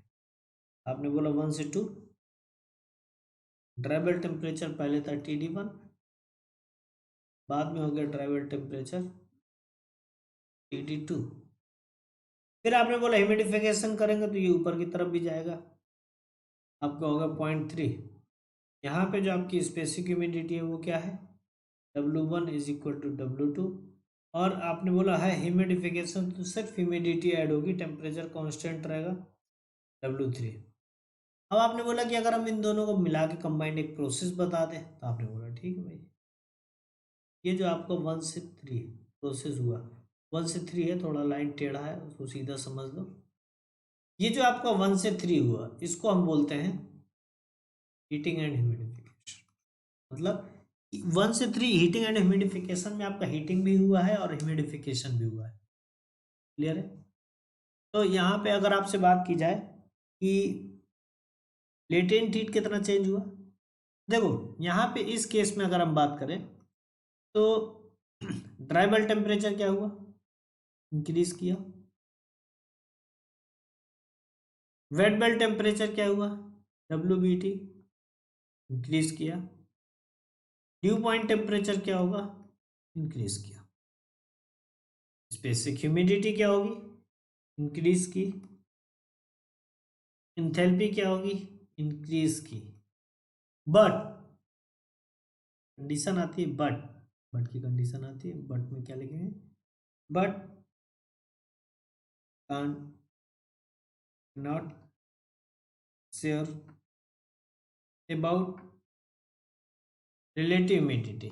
आपने बोला 1 से 2, ड्राइबल टेम्परेचर पहले था TD1, बाद में हो गया ड्राइबल टेम्परेचर TD2। फिर आपने बोला ह्यूमिडिफिकेशन करेंगे तो ये ऊपर की तरफ भी जाएगा, आपका होगा 0.3। यहाँ पे जो आपकी स्पेसिफिक ह्यूमिडिटी है वो क्या है, W1 is equal to W2। और आपने बोला है ह्यूमिडिफिकेशन तो सिर्फ ह्यूमिडिटी ऐड होगी, टेम्परेचर कांस्टेंट रहेगा W3। अब आपने बोला कि अगर हम इन दोनों को मिला के कंबाइंड एक प्रोसेस बता दें, तो आपने बोला ठीक है भाई, ये जो आपका 1 से 3 प्रोसेस हुआ, 1 से 3 है, थोड़ा लाइन टेढ़ा है उसको सीधा समझ लो। ये जो आपका 1 से 3 हुआ इसको हम बोलते हैं हीटिंग एंड ह्यूमिडिफिकेशन। मतलब 1 से 3 हीटिंग एंड ह्यूमिडिफिकेशन में आपका हीटिंग भी हुआ है और ह्यूमिडिफिकेशन भी हुआ है। क्लियर है? तो यहाँ पे अगर आपसे बात की जाए कि लेटेंट हीट कितना चेंज हुआ, देखो यहाँ पे इस केस में अगर हम बात करें तो ड्राई बल्ब टेम्परेचर क्या हुआ, इंक्रीज किया। वेट बल्ब टेम्परेचर क्या हुआ, WBT, इंक्रीज किया। ड्यू पॉइंट टेम्परेचर क्या होगा, इंक्रीज किया। स्पेसिफिक ह्यूमिडिटी क्या होगी, इंक्रीज की। इंथैल्पी क्या होगी, इंक्रीज की। बट कंडीशन आती है, बट की कंडीशन आती है, बट में क्या लिखेंगे, but can not share about relative humidity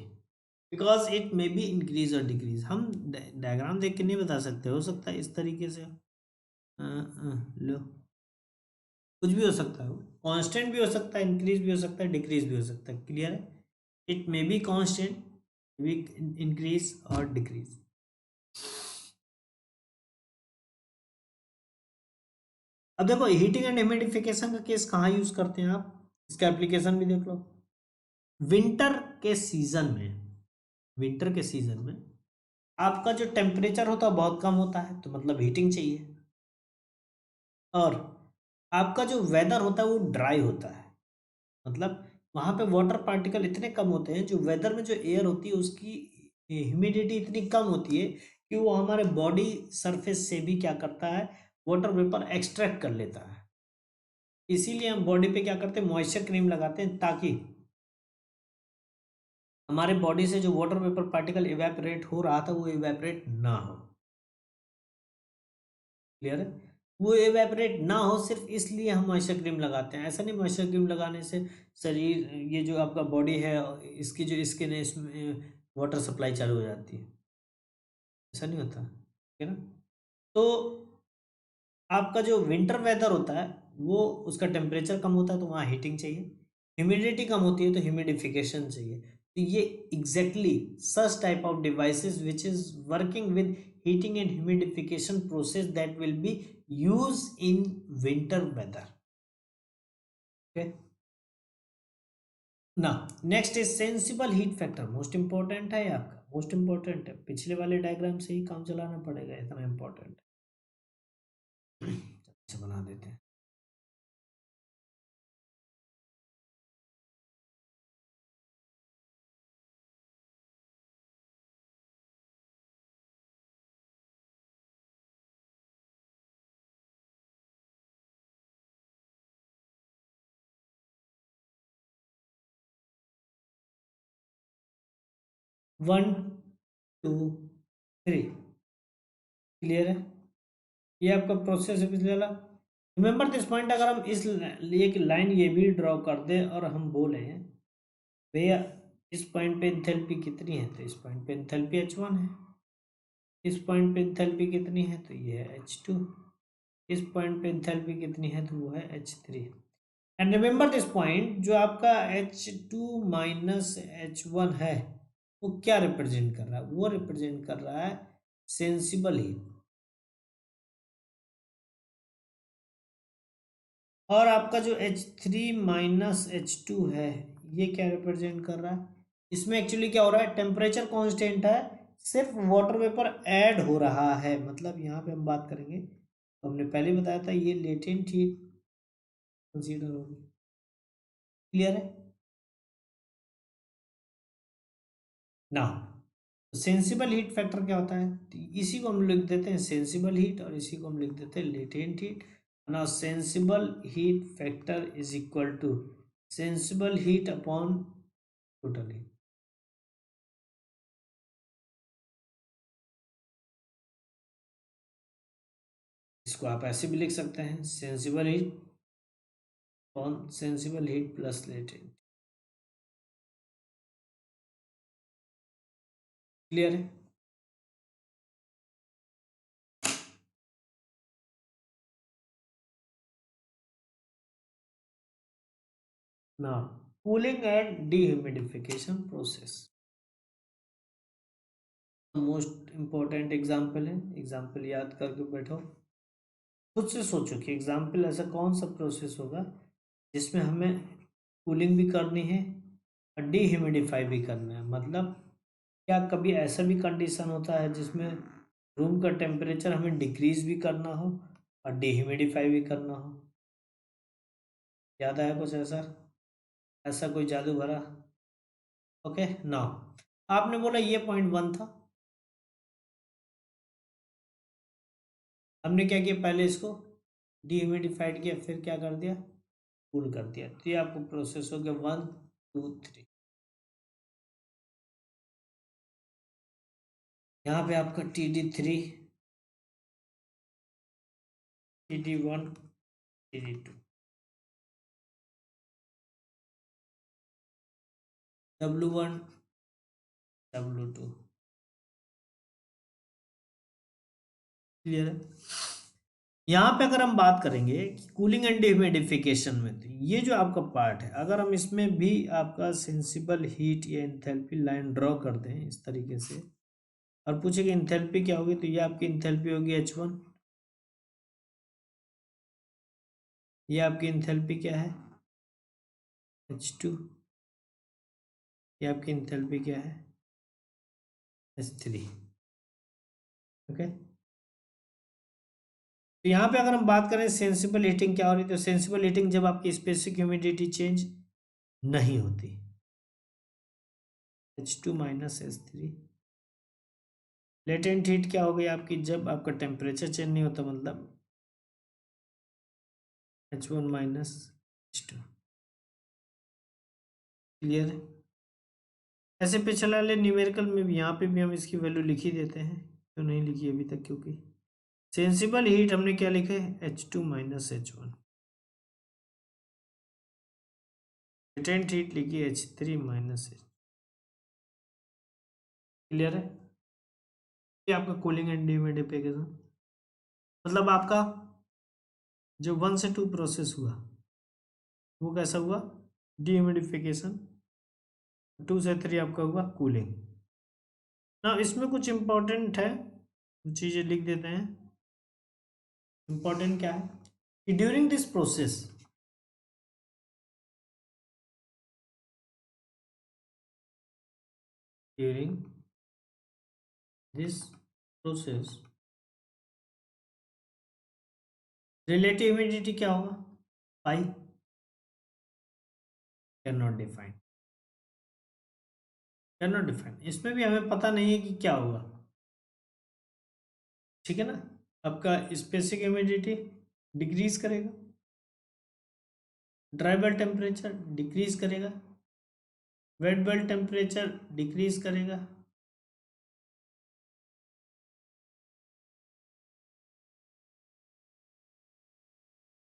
because it may be increase or decrease. हम डायग्राम देख के नहीं बता सकते, हो सकता है इस तरीके से लो कुछ भी हो सकता है, कांस्टेंट भी हो सकता है, इंक्रीज भी हो सकता है, डिक्रीज भी हो सकता है। क्लियर है? इट मे बी कांस्टेंट, भी इंक्रीज और डिक्रीज। अब देखो हीटिंग एंड ह्यूमिडिफिकेशन का केस कहाँ यूज करते हैं आप, इसका एप्लीकेशन भी देख लो। विंटर के सीजन में, विंटर के सीजन में आपका जो टेम्परेचर होता है बहुत कम होता है, तो मतलब हीटिंग चाहिए। और आपका जो वेदर होता है वो ड्राई होता है, मतलब वहां पे वाटर पार्टिकल इतने कम होते हैं, जो वेदर में जो एयर होती है उसकी ह्यूमिडिटी इतनी कम होती है कि वो हमारे बॉडी सरफेस से भी क्या करता है, वाटर वेपर एक्सट्रैक्ट कर लेता है। इसीलिए हम बॉडी पे क्या करते हैं, मॉइस्चर क्रीम लगाते हैं, ताकि हमारे बॉडी से जो वाटर वेपर पार्टिकल इवेपोरेट हो रहा था वो इवेपोरेट ना हो। क्लियर है? वो इवेपोरेट ना हो सिर्फ इसलिए हम मॉइस्चर क्रीम लगाते हैं। ऐसा नहीं मॉइस्चर क्रीम लगाने से शरीर, ये जो आपका बॉडी है इसकी जो स्किन है इसमें वाटर सप्लाई चालू हो जाती है, ऐसा नहीं होता। ठीक है ना? तो आपका जो विंटर वेदर होता है वो, उसका टेम्परेचर कम होता है तो वहाँ हीटिंग चाहिए, ह्यूमिडिटी कम होती है तो ह्यूमिडिफिकेशन चाहिए। तो ये exactly such type of devices which is working with heating and humidification process that will be used in winter weather. Okay, now next is sensible heat factor, most important है आपका, most important है, पिछले वाले diagram से ही काम चलाना पड़ेगा, इतना important है। अच्छा बना देते हैं। 1 2 3 क्लियर है? ये आपका प्रोसेस है पिछले वाला। रिमेंबर दिस पॉइंट, अगर हम इस एक लाइन ये भी ड्रॉ कर दें और हम बोले भैया इस पॉइंट पे एंथैल्पी कितनी है, तो इस पॉइंट पे एंथैल्पी H1 है, इस पॉइंट पे एंथैल्पी कितनी है तो ये है H2, इस पॉइंट पे एंथैल्पी कितनी है तो वो है H3। And remember this point, जो आपका H2 माइनस H1 है वो क्या रिप्रेजेंट कर रहा है, वो रिप्रेजेंट कर रहा है सेंसिबल हीट। और आपका जो H3 माइनस H2 है ये क्या रिप्रेजेंट कर रहा है, इसमें एक्चुअली क्या हो रहा है, टेम्परेचर कांस्टेंट है, सिर्फ वाटर वेपर ऐड हो रहा है। मतलब यहाँ पे हम बात करेंगे तो हमने पहले बताया था ये लेटेंट हीट कंसीडर होगी। क्लियर है? ना सेंसिबल हीट फैक्टर क्या होता है, तो इसी को हम लिख देते हैं सेंसिबल हीट और इसी को हम लिख देते हैं लेटेंट हीट। ना sensible heat factor is equal to sensible heat upon total heat. इसको आप ऐसे भी लिख सकते हैं, sensible heat upon sensible heat plus latent. Clear है? ना cooling and dehumidification process most important example है, एग्जाम्पल याद करके बैठो, खुद से सोचो कि एग्जाम्पल ऐसा कौन सा प्रोसेस होगा जिसमें हमें कूलिंग भी करनी है और डिह्यूमिडिफाई भी करना है। मतलब क्या कभी ऐसा भी कंडीशन होता है जिसमें रूम का टेम्परेचर हमें डिक्रीज भी करना हो और डिह्यूमिडिफाई भी करना हो? याद आया कुछ ऐसा, ऐसा कोई जादू भरा? ओके नाउ आपने बोला ये पॉइंट 1 था, हमने क्या किया, पहले इसको डिह्यूमिडिफाइड किया, फिर क्या कर दिया, कूल कर दिया। तो ये आपको प्रोसेस हो गया 1 2 3। यहाँ पे आपका TD3, TD1, TD2। W1 W2। Clear है? यहाँ पे अगर हम बात करेंगे कूलिंग एंड ह्यूमिडिफिकेशन में, तो ये जो आपका पार्ट है, अगर हम इसमें भी आपका सेंसिबल हीट या इंथैल्पी लाइन ड्रॉ कर दें इस तरीके से और पूछे कि इंथैल्पी क्या होगी, तो ये आपकी इंथैल्पी होगी H1, ये आपकी इंथैल्पी क्या है H2, ये आपकी इंथैल्पी क्या है H3। ओके, तो यहाँ पे अगर हम बात करें सेंसिबल हीटिंग क्या हो रही है, तो सेंसिबल हीटिंग जब आपकी स्पेसिफिक ह्यूमिडिटी चेंज नहीं होती, H2 minus H3। Latent heat क्या हो गई आपकी, जब आपका टेम्परेचर चेंज नहीं होता, मतलब H1 माइनस H2। क्लियर है? ऐसे पिछले वाले न्यूमेरिकल में भी, यहाँ पे भी हम इसकी वैल्यू लिख ही देते हैं, क्यों नहीं लिखी अभी तक, क्योंकि सेंसिबल हीट हमने क्या लिखा है H2 minus H1, latent heat लिखी H3 माइनस H। क्लियर है? ये आपका कूलिंग एंड ह्यूमिडिफिकेशन, मतलब आपका जो 1 से 2 प्रोसेस हुआ वो कैसा हुआ, डीह्यूमिडिफिकेशन। 2 से 3 आपका हुआ कूलिंग। ना इसमें कुछ इंपॉर्टेंट है, कुछ चीजें लिख देते हैं। इंपॉर्टेंट क्या है कि during this process, during this process relative humidity क्या होगा, pi, can not define, can not define. इसमें भी हमें पता नहीं है कि क्या होगा, ठीक है ना। आपका स्पेसिफिक ह्यूमिडिटी डिक्रीज करेगा, ड्राई बल्ब टेम्परेचर डिक्रीज करेगा, वेट बल्ब टेम्परेचर डिक्रीज करेगा,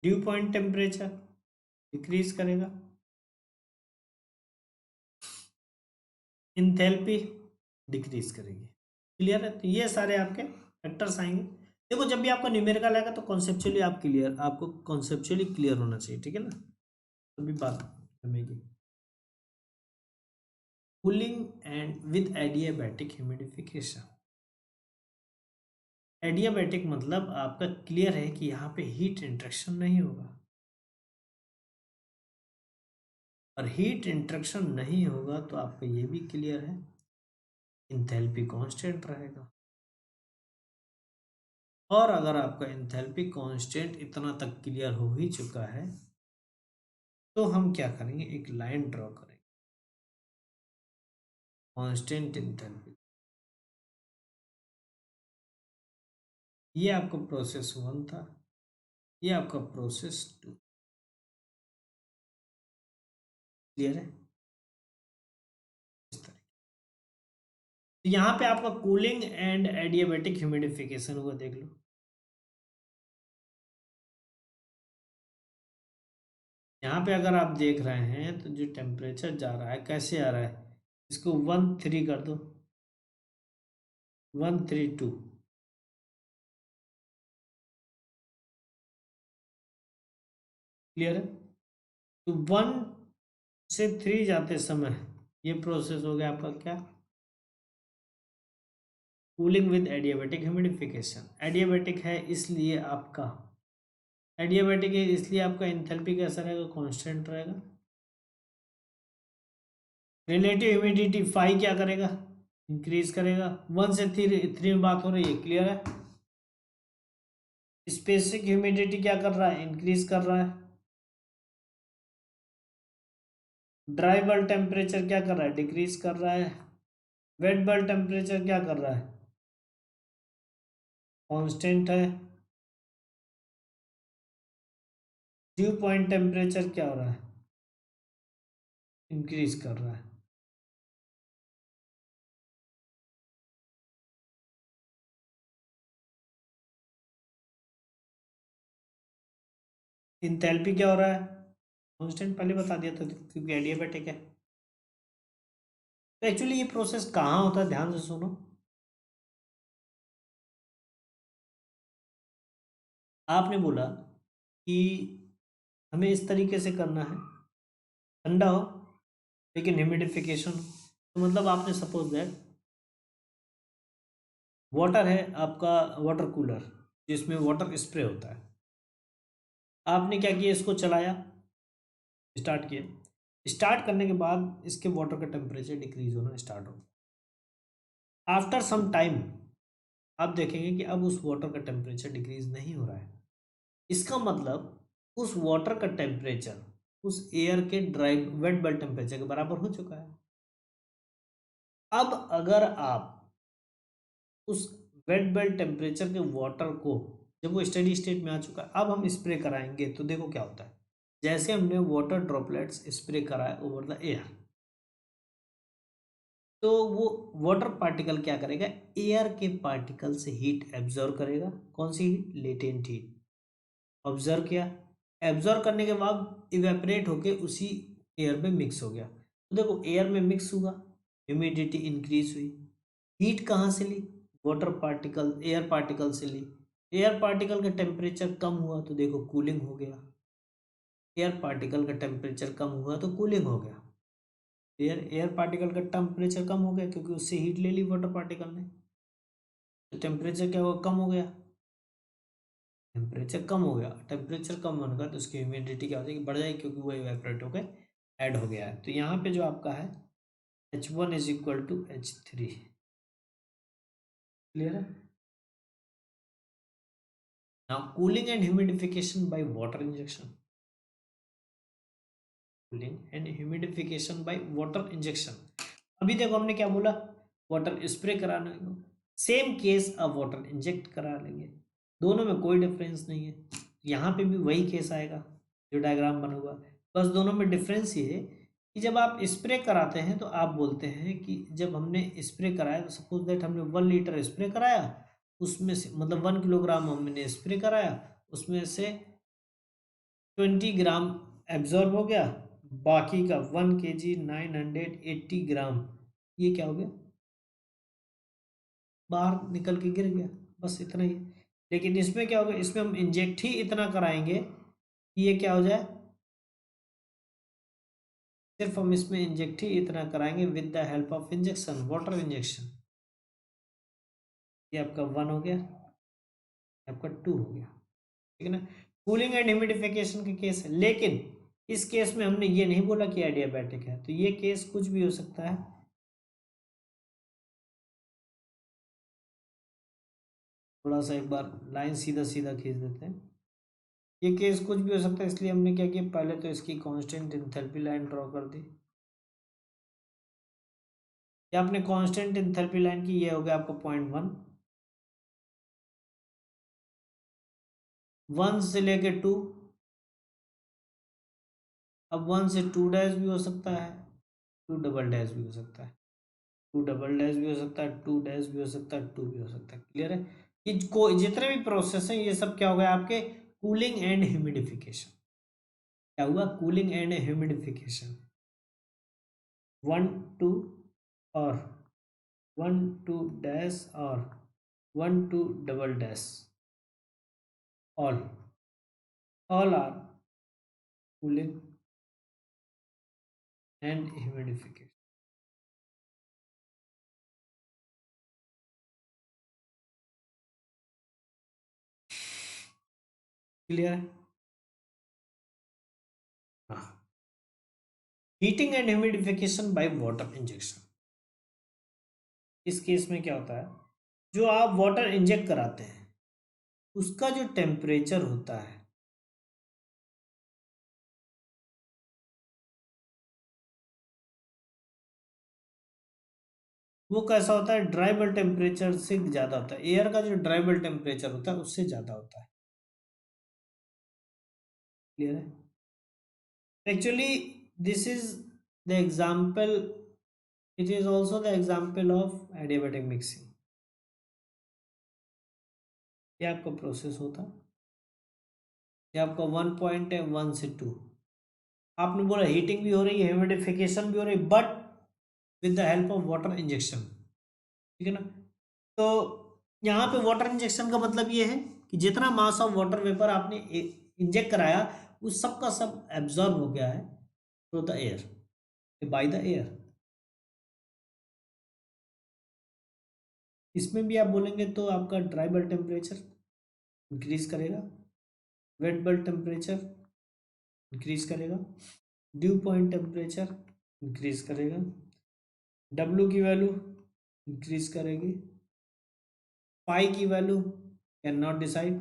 ड्यू पॉइंट टेम्परेचर डिक्रीज करेगा, इंथैल्पी डिक्रीज करेगी। क्लियर है? तो ये सारे आपके फैक्टर्स आएंगे। देखो जब भी आपका न्यूमेरिकल आएगा तो कॉन्सेप्चुअली आप क्लियर, आपको कॉन्सेप्चुअली क्लियर होना चाहिए, ठीक है ना। अभी बात करेंगे cooling and with adiabatic humidification. Adiabatic मतलब आपका क्लियर है कि यहाँ पे हीट इंट्रैक्शन नहीं होगा, और हीट इंट्रैक्शन नहीं होगा तो आपका ये भी क्लियर है इंथैल्पी कांस्टेंट रहेगा। और अगर आपका एंथैल्पी कांस्टेंट इतना तक क्लियर हो ही चुका है तो हम क्या करेंगे, एक लाइन ड्रॉ करेंगे कांस्टेंट एंथैल्पी। ये आपका प्रोसेस 1 था, ये आपका प्रोसेस 2। क्लियर है? इस तरह, तो यहाँ पे आपका कूलिंग एंड एडियाबैटिक ह्यूमिडिफिकेशन हुआ, देख लो। यहाँ पे अगर आप देख रहे हैं तो जो टेम्परेचर जा रहा है कैसे आ रहा है, इसको 1 3 कर दो, 1 3 2। क्लियर है? तो 1 से 3 जाते समय ये प्रोसेस हो गया आपका क्या, cooling with adiabatic humidification. Adiabatic है इसलिए आपका, एडियाबैटिक है इसलिए आपका एंथैल्पी कैसा रहेगा, कांस्टेंट रहेगा। रिलेटिव ह्यूमिडिटी फाई क्या करेगा, इंक्रीज करेगा। 1 से 3 में बात हो रही है, क्लियर है। स्पेसिफिक ह्यूमिडिटी क्या कर रहा है, इंक्रीज कर रहा है। ड्राई बल्ब टेम्परेचर क्या कर रहा है, डिक्रीज कर रहा है। वेट बल्ब टेम्परेचर क्या कर रहा है, कांस्टेंट है। ड्यू पॉइंट टेम्परेचर क्या हो रहा है, इंक्रीज कर रहा है। इंथैल्पी क्या हो रहा है, कांस्टेंट पहले बता दिया था क्योंकि एडियाबैटिक है। तो एक्चुअली ये प्रोसेस कहाँ होता है, ध्यान से सुनो। आपने बोला कि हमें इस तरीके से करना है, ठंडा हो लेकिन ह्यूमिडिफिकेशन हो। तो मतलब आपने सपोज दैट वाटर है आपका, वाटर कूलर जिसमें वाटर स्प्रे होता है, आपने क्या किया, इसको चलाया, स्टार्ट किया। स्टार्ट करने के बाद इसके वाटर का टेम्परेचर डिक्रीज होना स्टार्ट हो। आफ्टर सम टाइम आप देखेंगे कि अब उस वाटर का टेम्परेचर डिक्रीज नहीं हो रहा है। इसका मतलब उस वाटर का टेम्परेचर उस एयर के ड्राई वेट बल्ब टेम्परेचर के बराबर हो चुका है। अब अगर आप उस वेट बल्ब टेम्परेचर के वाटर को, जब वो स्टेडी स्टेट में आ चुका है, अब हम स्प्रे कराएंगे तो देखो क्या होता है। जैसे हमने वाटर ड्रॉपलेट्स स्प्रे कराए ओवर द एयर, तो वो वाटर पार्टिकल क्या करेगा, एयर के पार्टिकल से हीट एब्जॉर्व करेगा। कौन सी हीट, लेटेंट हीट। ऑब्जर्व किया, एब्जॉर्व करने के बाद इवेपरेट होके उसी एयर में मिक्स हो गया। तो देखो एयर में मिक्स हुआ, ह्यूमिडिटी इंक्रीज हुई। हीट कहाँ से ली, वाटर पार्टिकल, एयर पार्टिकल से ली। एयर पार्टिकल का टेम्परेचर कम हुआ तो देखो कूलिंग हो गया। एयर पार्टिकल का टेम्परेचर कम हुआ तो कूलिंग हो गया। एयर पार्टिकल का टेम्परेचर कम हो गया क्योंकि उससे हीट ले ली वाटर पार्टिकल ने, तो टेम्परेचर क्या हुआ, कम हो गया। टेम्परेचर कम हो गया, टेम्परेचर कम होने का तो उसकी ह्यूमिडिटी क्या हो जाएगी, बढ़ जाएगी, क्योंकि वो इवेपरेट होकर ऐड हो गया है। तो यहाँ पे जो आपका है H1 is equal to H3। Clear है। Now cooling and humidification by water injection. Cooling and humidification by water injection. अभी देखो हमने क्या बोला, वाटर स्प्रे कराने को, सेम केस अब वाटर इंजेक्ट करा लेंगे, दोनों में कोई डिफरेंस नहीं है। यहाँ पे भी वही केस आएगा जो डायग्राम बना हुआ। बस दोनों में डिफरेंस ये है कि जब आप स्प्रे कराते हैं तो आप बोलते हैं कि जब हमने स्प्रे कराया, तो सपोज दैट हमने 1 लीटर स्प्रे कराया, उसमें से मतलब 1 किलोग्राम हमने स्प्रे कराया, उसमें से 20 ग्राम एब्जॉर्ब हो गया, बाकी का 1 kg 980 ग्राम ये क्या हो गया, बाहर निकल के गिर गया। बस इतना ही है। लेकिन इसमें क्या होगा, इसमें हम इंजेक्ट ही इतना कराएंगे कि ये क्या हो जाए, सिर्फ हम इसमें इंजेक्ट ही इतना कराएंगे with the help of injection, water injection. ये आपका 1 हो गया, आपका 2 हो गया, ठीक है ना। कूलिंग एंड ह्यूमिडिफिकेशन के केस है, लेकिन इस केस में हमने ये नहीं बोला कि एडियाबैटिक है, तो ये केस कुछ भी हो सकता है। थोड़ा सा एक बार लाइन सीधा सीधा खींच देते हैं। ये केस कुछ भी हो सकता है, इसलिए हमने क्या किया, पहले तो इसकी कांस्टेंट एंथैल्पी लाइन ड्रॉ कर दी। ये आपने कांस्टेंट एंथैल्पी लाइन की, ये हो गया आपका 0.1, 1 से लेके 2। अब 1 से 2 डैश भी हो सकता है, 2 डबल डैश भी हो सकता है, 2 डबल डैश भी हो सकता है, 2 डैश भी हो सकता है, 2 भी हो सकता है। क्लियर है। कि को जितने भी प्रोसेस हैं ये सब क्या हो गया आपके, कूलिंग एंड ह्यूमिडिफिकेशन। क्या हुआ, कूलिंग एंड ह्यूमिडिफिकेशन। 1 2 और 1 2 डैश और 1 2 double dash, all are cooling and humidification. Clear है। हाँ, heating and humidification by water injection. इस केस में क्या होता है, जो आप वाटर इंजेक्ट कराते हैं उसका जो टेम्परेचर होता है, वो कैसा होता है, ड्राई बल्ब टेम्परेचर से ज़्यादा होता है। एयर का जो ड्राई बल्ब टेम्परेचर होता है उससे ज़्यादा होता है। क्लियर है। Actually this is the example, it is also the example of adiabatic mixing. ये आपका प्रोसेस होता है, ये आपका 1 पॉइंट है, 1 से 2। आपने बोला हीटिंग भी हो रही है, ह्यूमिडिफिकेशन भी हो रही है, but with the help of water injection, ठीक है ना। तो यहाँ पे वाटर इंजेक्शन का मतलब ये है कि जितना मास ऑफ वाटर वेपर आपने इंजेक्ट कराया वो सब का सब एब्जॉर्ब हो गया है through the air, by the air. इसमें भी आप बोलेंगे तो आपका ड्राई बल्ब टेम्परेचर इंक्रीज करेगा, वेट बल्ब टेम्परेचर इंक्रीज करेगा, ड्यू पॉइंट टेम्परेचर इंक्रीज करेगा, डब्ल्यू की वैल्यू इंक्रीज करेगी, पाई की वैल्यू कैन नॉट डिसाइड,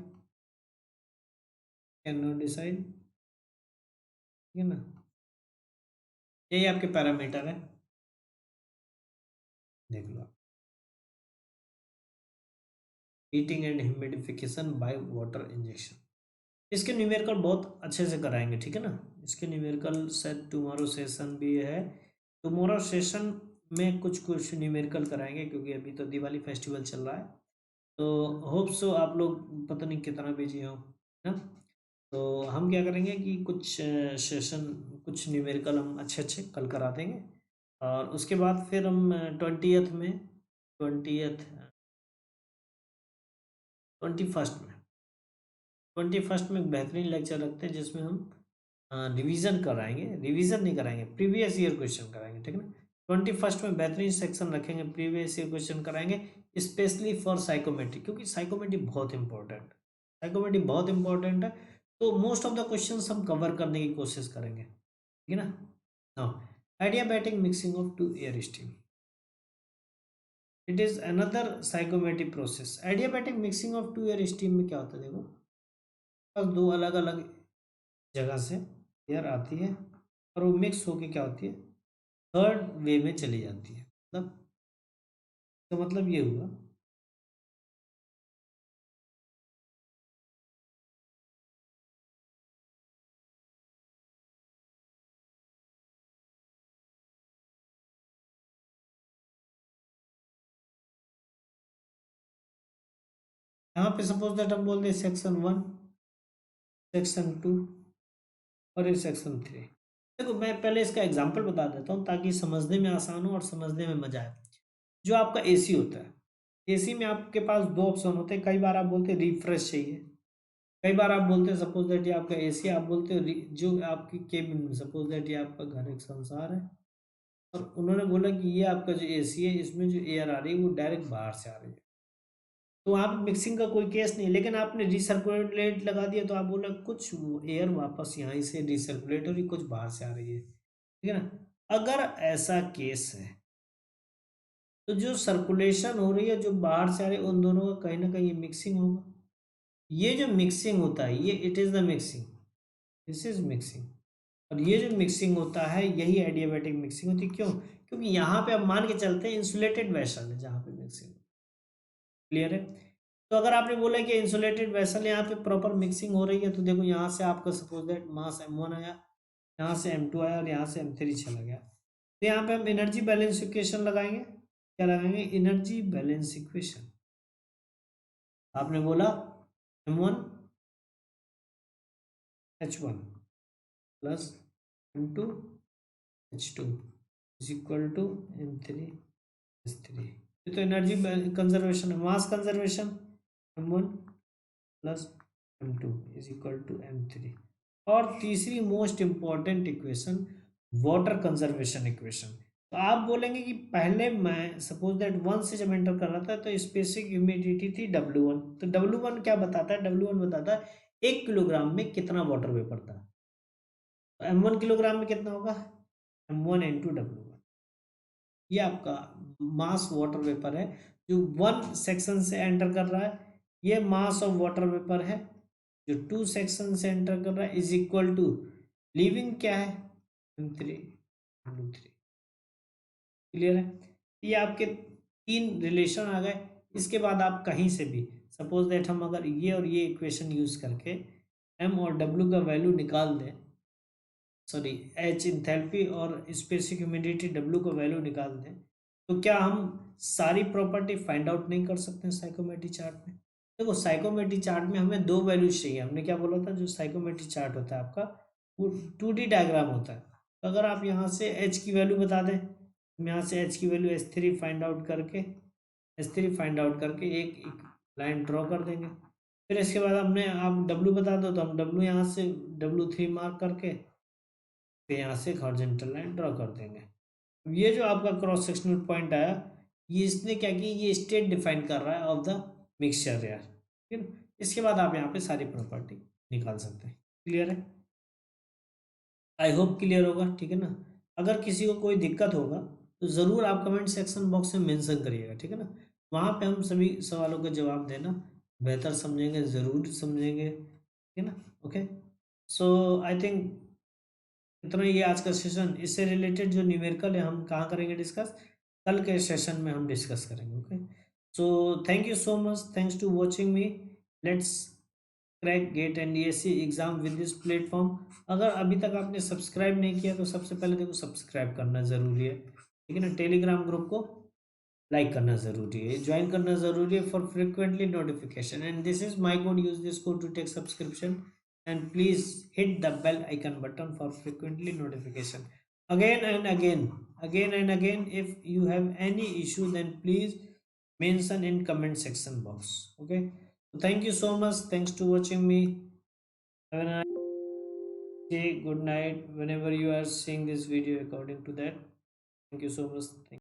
ठीक है ना। यही आपके पैरामीटर है, देख लो। Heating and humidification by water injection, इसके न्यूमेरिकल बहुत अच्छे से कराएंगे, ठीक है ना। इसके न्यूमेरिकल शायद टुमारो सेशन भी है, टुमारो सेशन में कुछ कुछ न्यूमेरिकल कराएंगे क्योंकि अभी तो दिवाली फेस्टिवल चल रहा है, तो होप सो आप लोग पता नहीं कितना बिजी हो, है ना। तो हम क्या करेंगे कि कुछ सेशन, कुछ न्यूमेरिकल हम अच्छे अच्छे कल करा देंगे, और उसके बाद फिर हम 20th 21st में एक बेहतरीन लेक्चर रखते हैं जिसमें हम रिवीजन कराएंगे, रिवीजन नहीं कराएंगे, प्रीवियस ईयर क्वेश्चन कराएंगे, ठीक है ना। 21st में बेहतरीन सेक्शन रखेंगे, प्रीवियस ईयर क्वेश्चन कराएंगे, स्पेशली फॉर साइकोमेट्री, क्योंकि साइकोमेट्री बहुत इंपॉर्टेंट है, साइकोमेट्री बहुत इंपॉर्टेंट है। तो मोस्ट ऑफ द क्वेश्चंस हम कवर करने की कोशिश करेंगे, ठीक है ना। हाँ, adiabatic mixing of two air steam, it is another psychrometric process. Adiabatic mixing of two air steam में क्या होता है, देखो बस दो अलग अलग जगह से एयर आती है और वो मिक्स होके क्या होती है, थर्ड वे में चली जाती है, मतलब तो मतलब ये हुआ। यहाँ पे सपोज दैट हम बोलते हैं सेक्शन 1, सेक्शन 2 और ये सेक्शन 3। देखो मैं पहले इसका एग्जांपल बता देता हूँ ताकि समझने में आसान हो और समझने में मजा आए। जो आपका एसी होता है, एसी में आपके पास दो ऑप्शन होते हैं, कई बार आप बोलते हैं रिफ्रेश चाहिए, कई बार आप बोलते हैं सपोज दैट ये आपका एसी, आप बोलते हो जो आपकी केबिन में, सपोज दैट ये आपका घर एक संसार है और उन्होंने बोला कि ये आपका जो एसी है इसमें जो एयर आ रही है वो डायरेक्ट बाहर से आ रही है, तो वहाँ पे मिक्सिंग का कोई केस नहीं, लेकिन आपने रिसर्कुलेट लगा दिया तो आप बोला कुछ एयर वापस यहाँ से रिसर्कुलेट हो रही, कुछ बाहर से आ रही है, ठीक है ना। अगर ऐसा केस है तो जो सर्कुलेशन हो रही है जो बाहर से आ रही है उन दोनों का कहीं ना कहीं मिक्सिंग होगा। ये जो मिक्सिंग होता है ये it is the mixing, this is mixing. और ये जो मिक्सिंग होता है यही एडियाबैटिक मिक्सिंग होती है, क्यों? क्योंकि यहाँ पे अब मान के चलते हैं इंसुलेटेड वेसल है जहाँ पे मिक्सिंग, क्लियर है। तो अगर आपने बोला कि इंसुलेटेड वेसल यहाँ पे प्रॉपर मिक्सिंग हो रही है तो देखो यहाँ से आपका सपोज दैट मास m1 आया, यहाँ से m2 आया और यहाँ से m3 चला गया, तो यहाँ पे हम एनर्जी बैलेंस इक्वेशन लगाएंगे, क्या लगाएंगे, एनर्जी बैलेंस इक्वेशन। आपने बोला m1 h1 plus m2 h2 is equal to m3 h3। ये तो एनर्जी कंजर्वेशन है, mass conservation, m1 plus m2 is equal to m3। और तीसरी most important equation water conservation equation. तो आप बोलेंगे कि पहले मैं सपोज दैट 1 से जब एंटर कर रहा था तो स्पेसिफिक ह्यूमिडिटी थी W1, तो W1 क्या बताता है, W1 बताता है 1 किलोग्राम में कितना वाटर वेपर था, तो M1 किलोग्राम में कितना होगा, M1 इंटू W1। ये आपका मास वाटर वेपर है जो 1 सेक्शन से एंटर कर रहा है, ये मास ऑफ वाटर वेपर है जो 2 सेक्शन से एंटर कर रहा है, इज इक्वल टू लीविंग क्या है M3 क्लियर है। ये आपके तीन रिलेशन आ गए। इसके बाद आप कहीं से भी सपोज दैट हम अगर ये और ये इक्वेशन यूज करके M और W का वैल्यू निकाल दें, सॉरी H इंथैल्पी और स्पेसिफिक ह्यूमिडिटी W का वैल्यू निकाल दें, तो क्या हम सारी प्रॉपर्टी फाइंड आउट नहीं कर सकते हैं साइकोमेट्री चार्ट में। देखो साइकोमेट्री चार्ट में हमें दो वैल्यूज चाहिए, हमने क्या बोला था, जो साइकोमेट्री चार्ट होता है आपका वो 2D डायग्राम होता है, तो अगर आप यहाँ से H की वैल्यू बता दें यहाँ से एच की वैल्यू S3 फाइंड आउट करके एक लाइन ड्रॉ कर देंगे। फिर इसके बाद हमने आप W बता दो तो हम W यहाँ से W3 मार्क करके फिर यहाँ से एक हॉरिजॉन्टल लाइन ड्रॉ कर देंगे। ये जो आपका क्रॉस सेक्शनल पॉइंट आया, ये इसने क्या किया, ये स्टेट डिफाइन कर रहा है ऑफ द मिक्सचर यार, ठीक है। इसके बाद आप यहाँ पे सारी प्रॉपर्टी निकाल सकते हैं। क्लियर है? आई होप क्लियर होगा, ठीक है ना। अगर किसी को कोई दिक्कत होगा तो ज़रूर आप कमेंट सेक्शन बॉक्स में मेंशन करिएगा, ठीक है ना। वहाँ पे हम सभी सवालों का जवाब देना बेहतर समझेंगे, ज़रूर समझेंगे, ठीक है ना। ओके, सो आई थिंक इतना ही है आज का सेशन। इससे रिलेटेड जो न्यूमेरिकल है हम कहाँ करेंगे डिस्कस, कल के सेशन में हम डिस्कस करेंगे। Okay, so thank you so much, thanks to watching me. Let's crack GATE and DSC exam with this platform. अगर अभी तक आपने सब्सक्राइब नहीं किया तो सबसे पहले देखो सब्सक्राइब करना ज़रूरी है, ठीक है ना। टेलीग्राम ग्रुप को लाइक करना ज़रूरी है, ज्वाइन करना ज़रूरी है for frequently notification. And this is my code, use this code to take subscription and please hit the bell icon button for frequently notification again and again. If you have any issue then please mention in comment section box. Okay, so thank you so much, thanks to watching me. Have a nice day, good night whenever you are seeing this video. According to that, thank you so much. Thank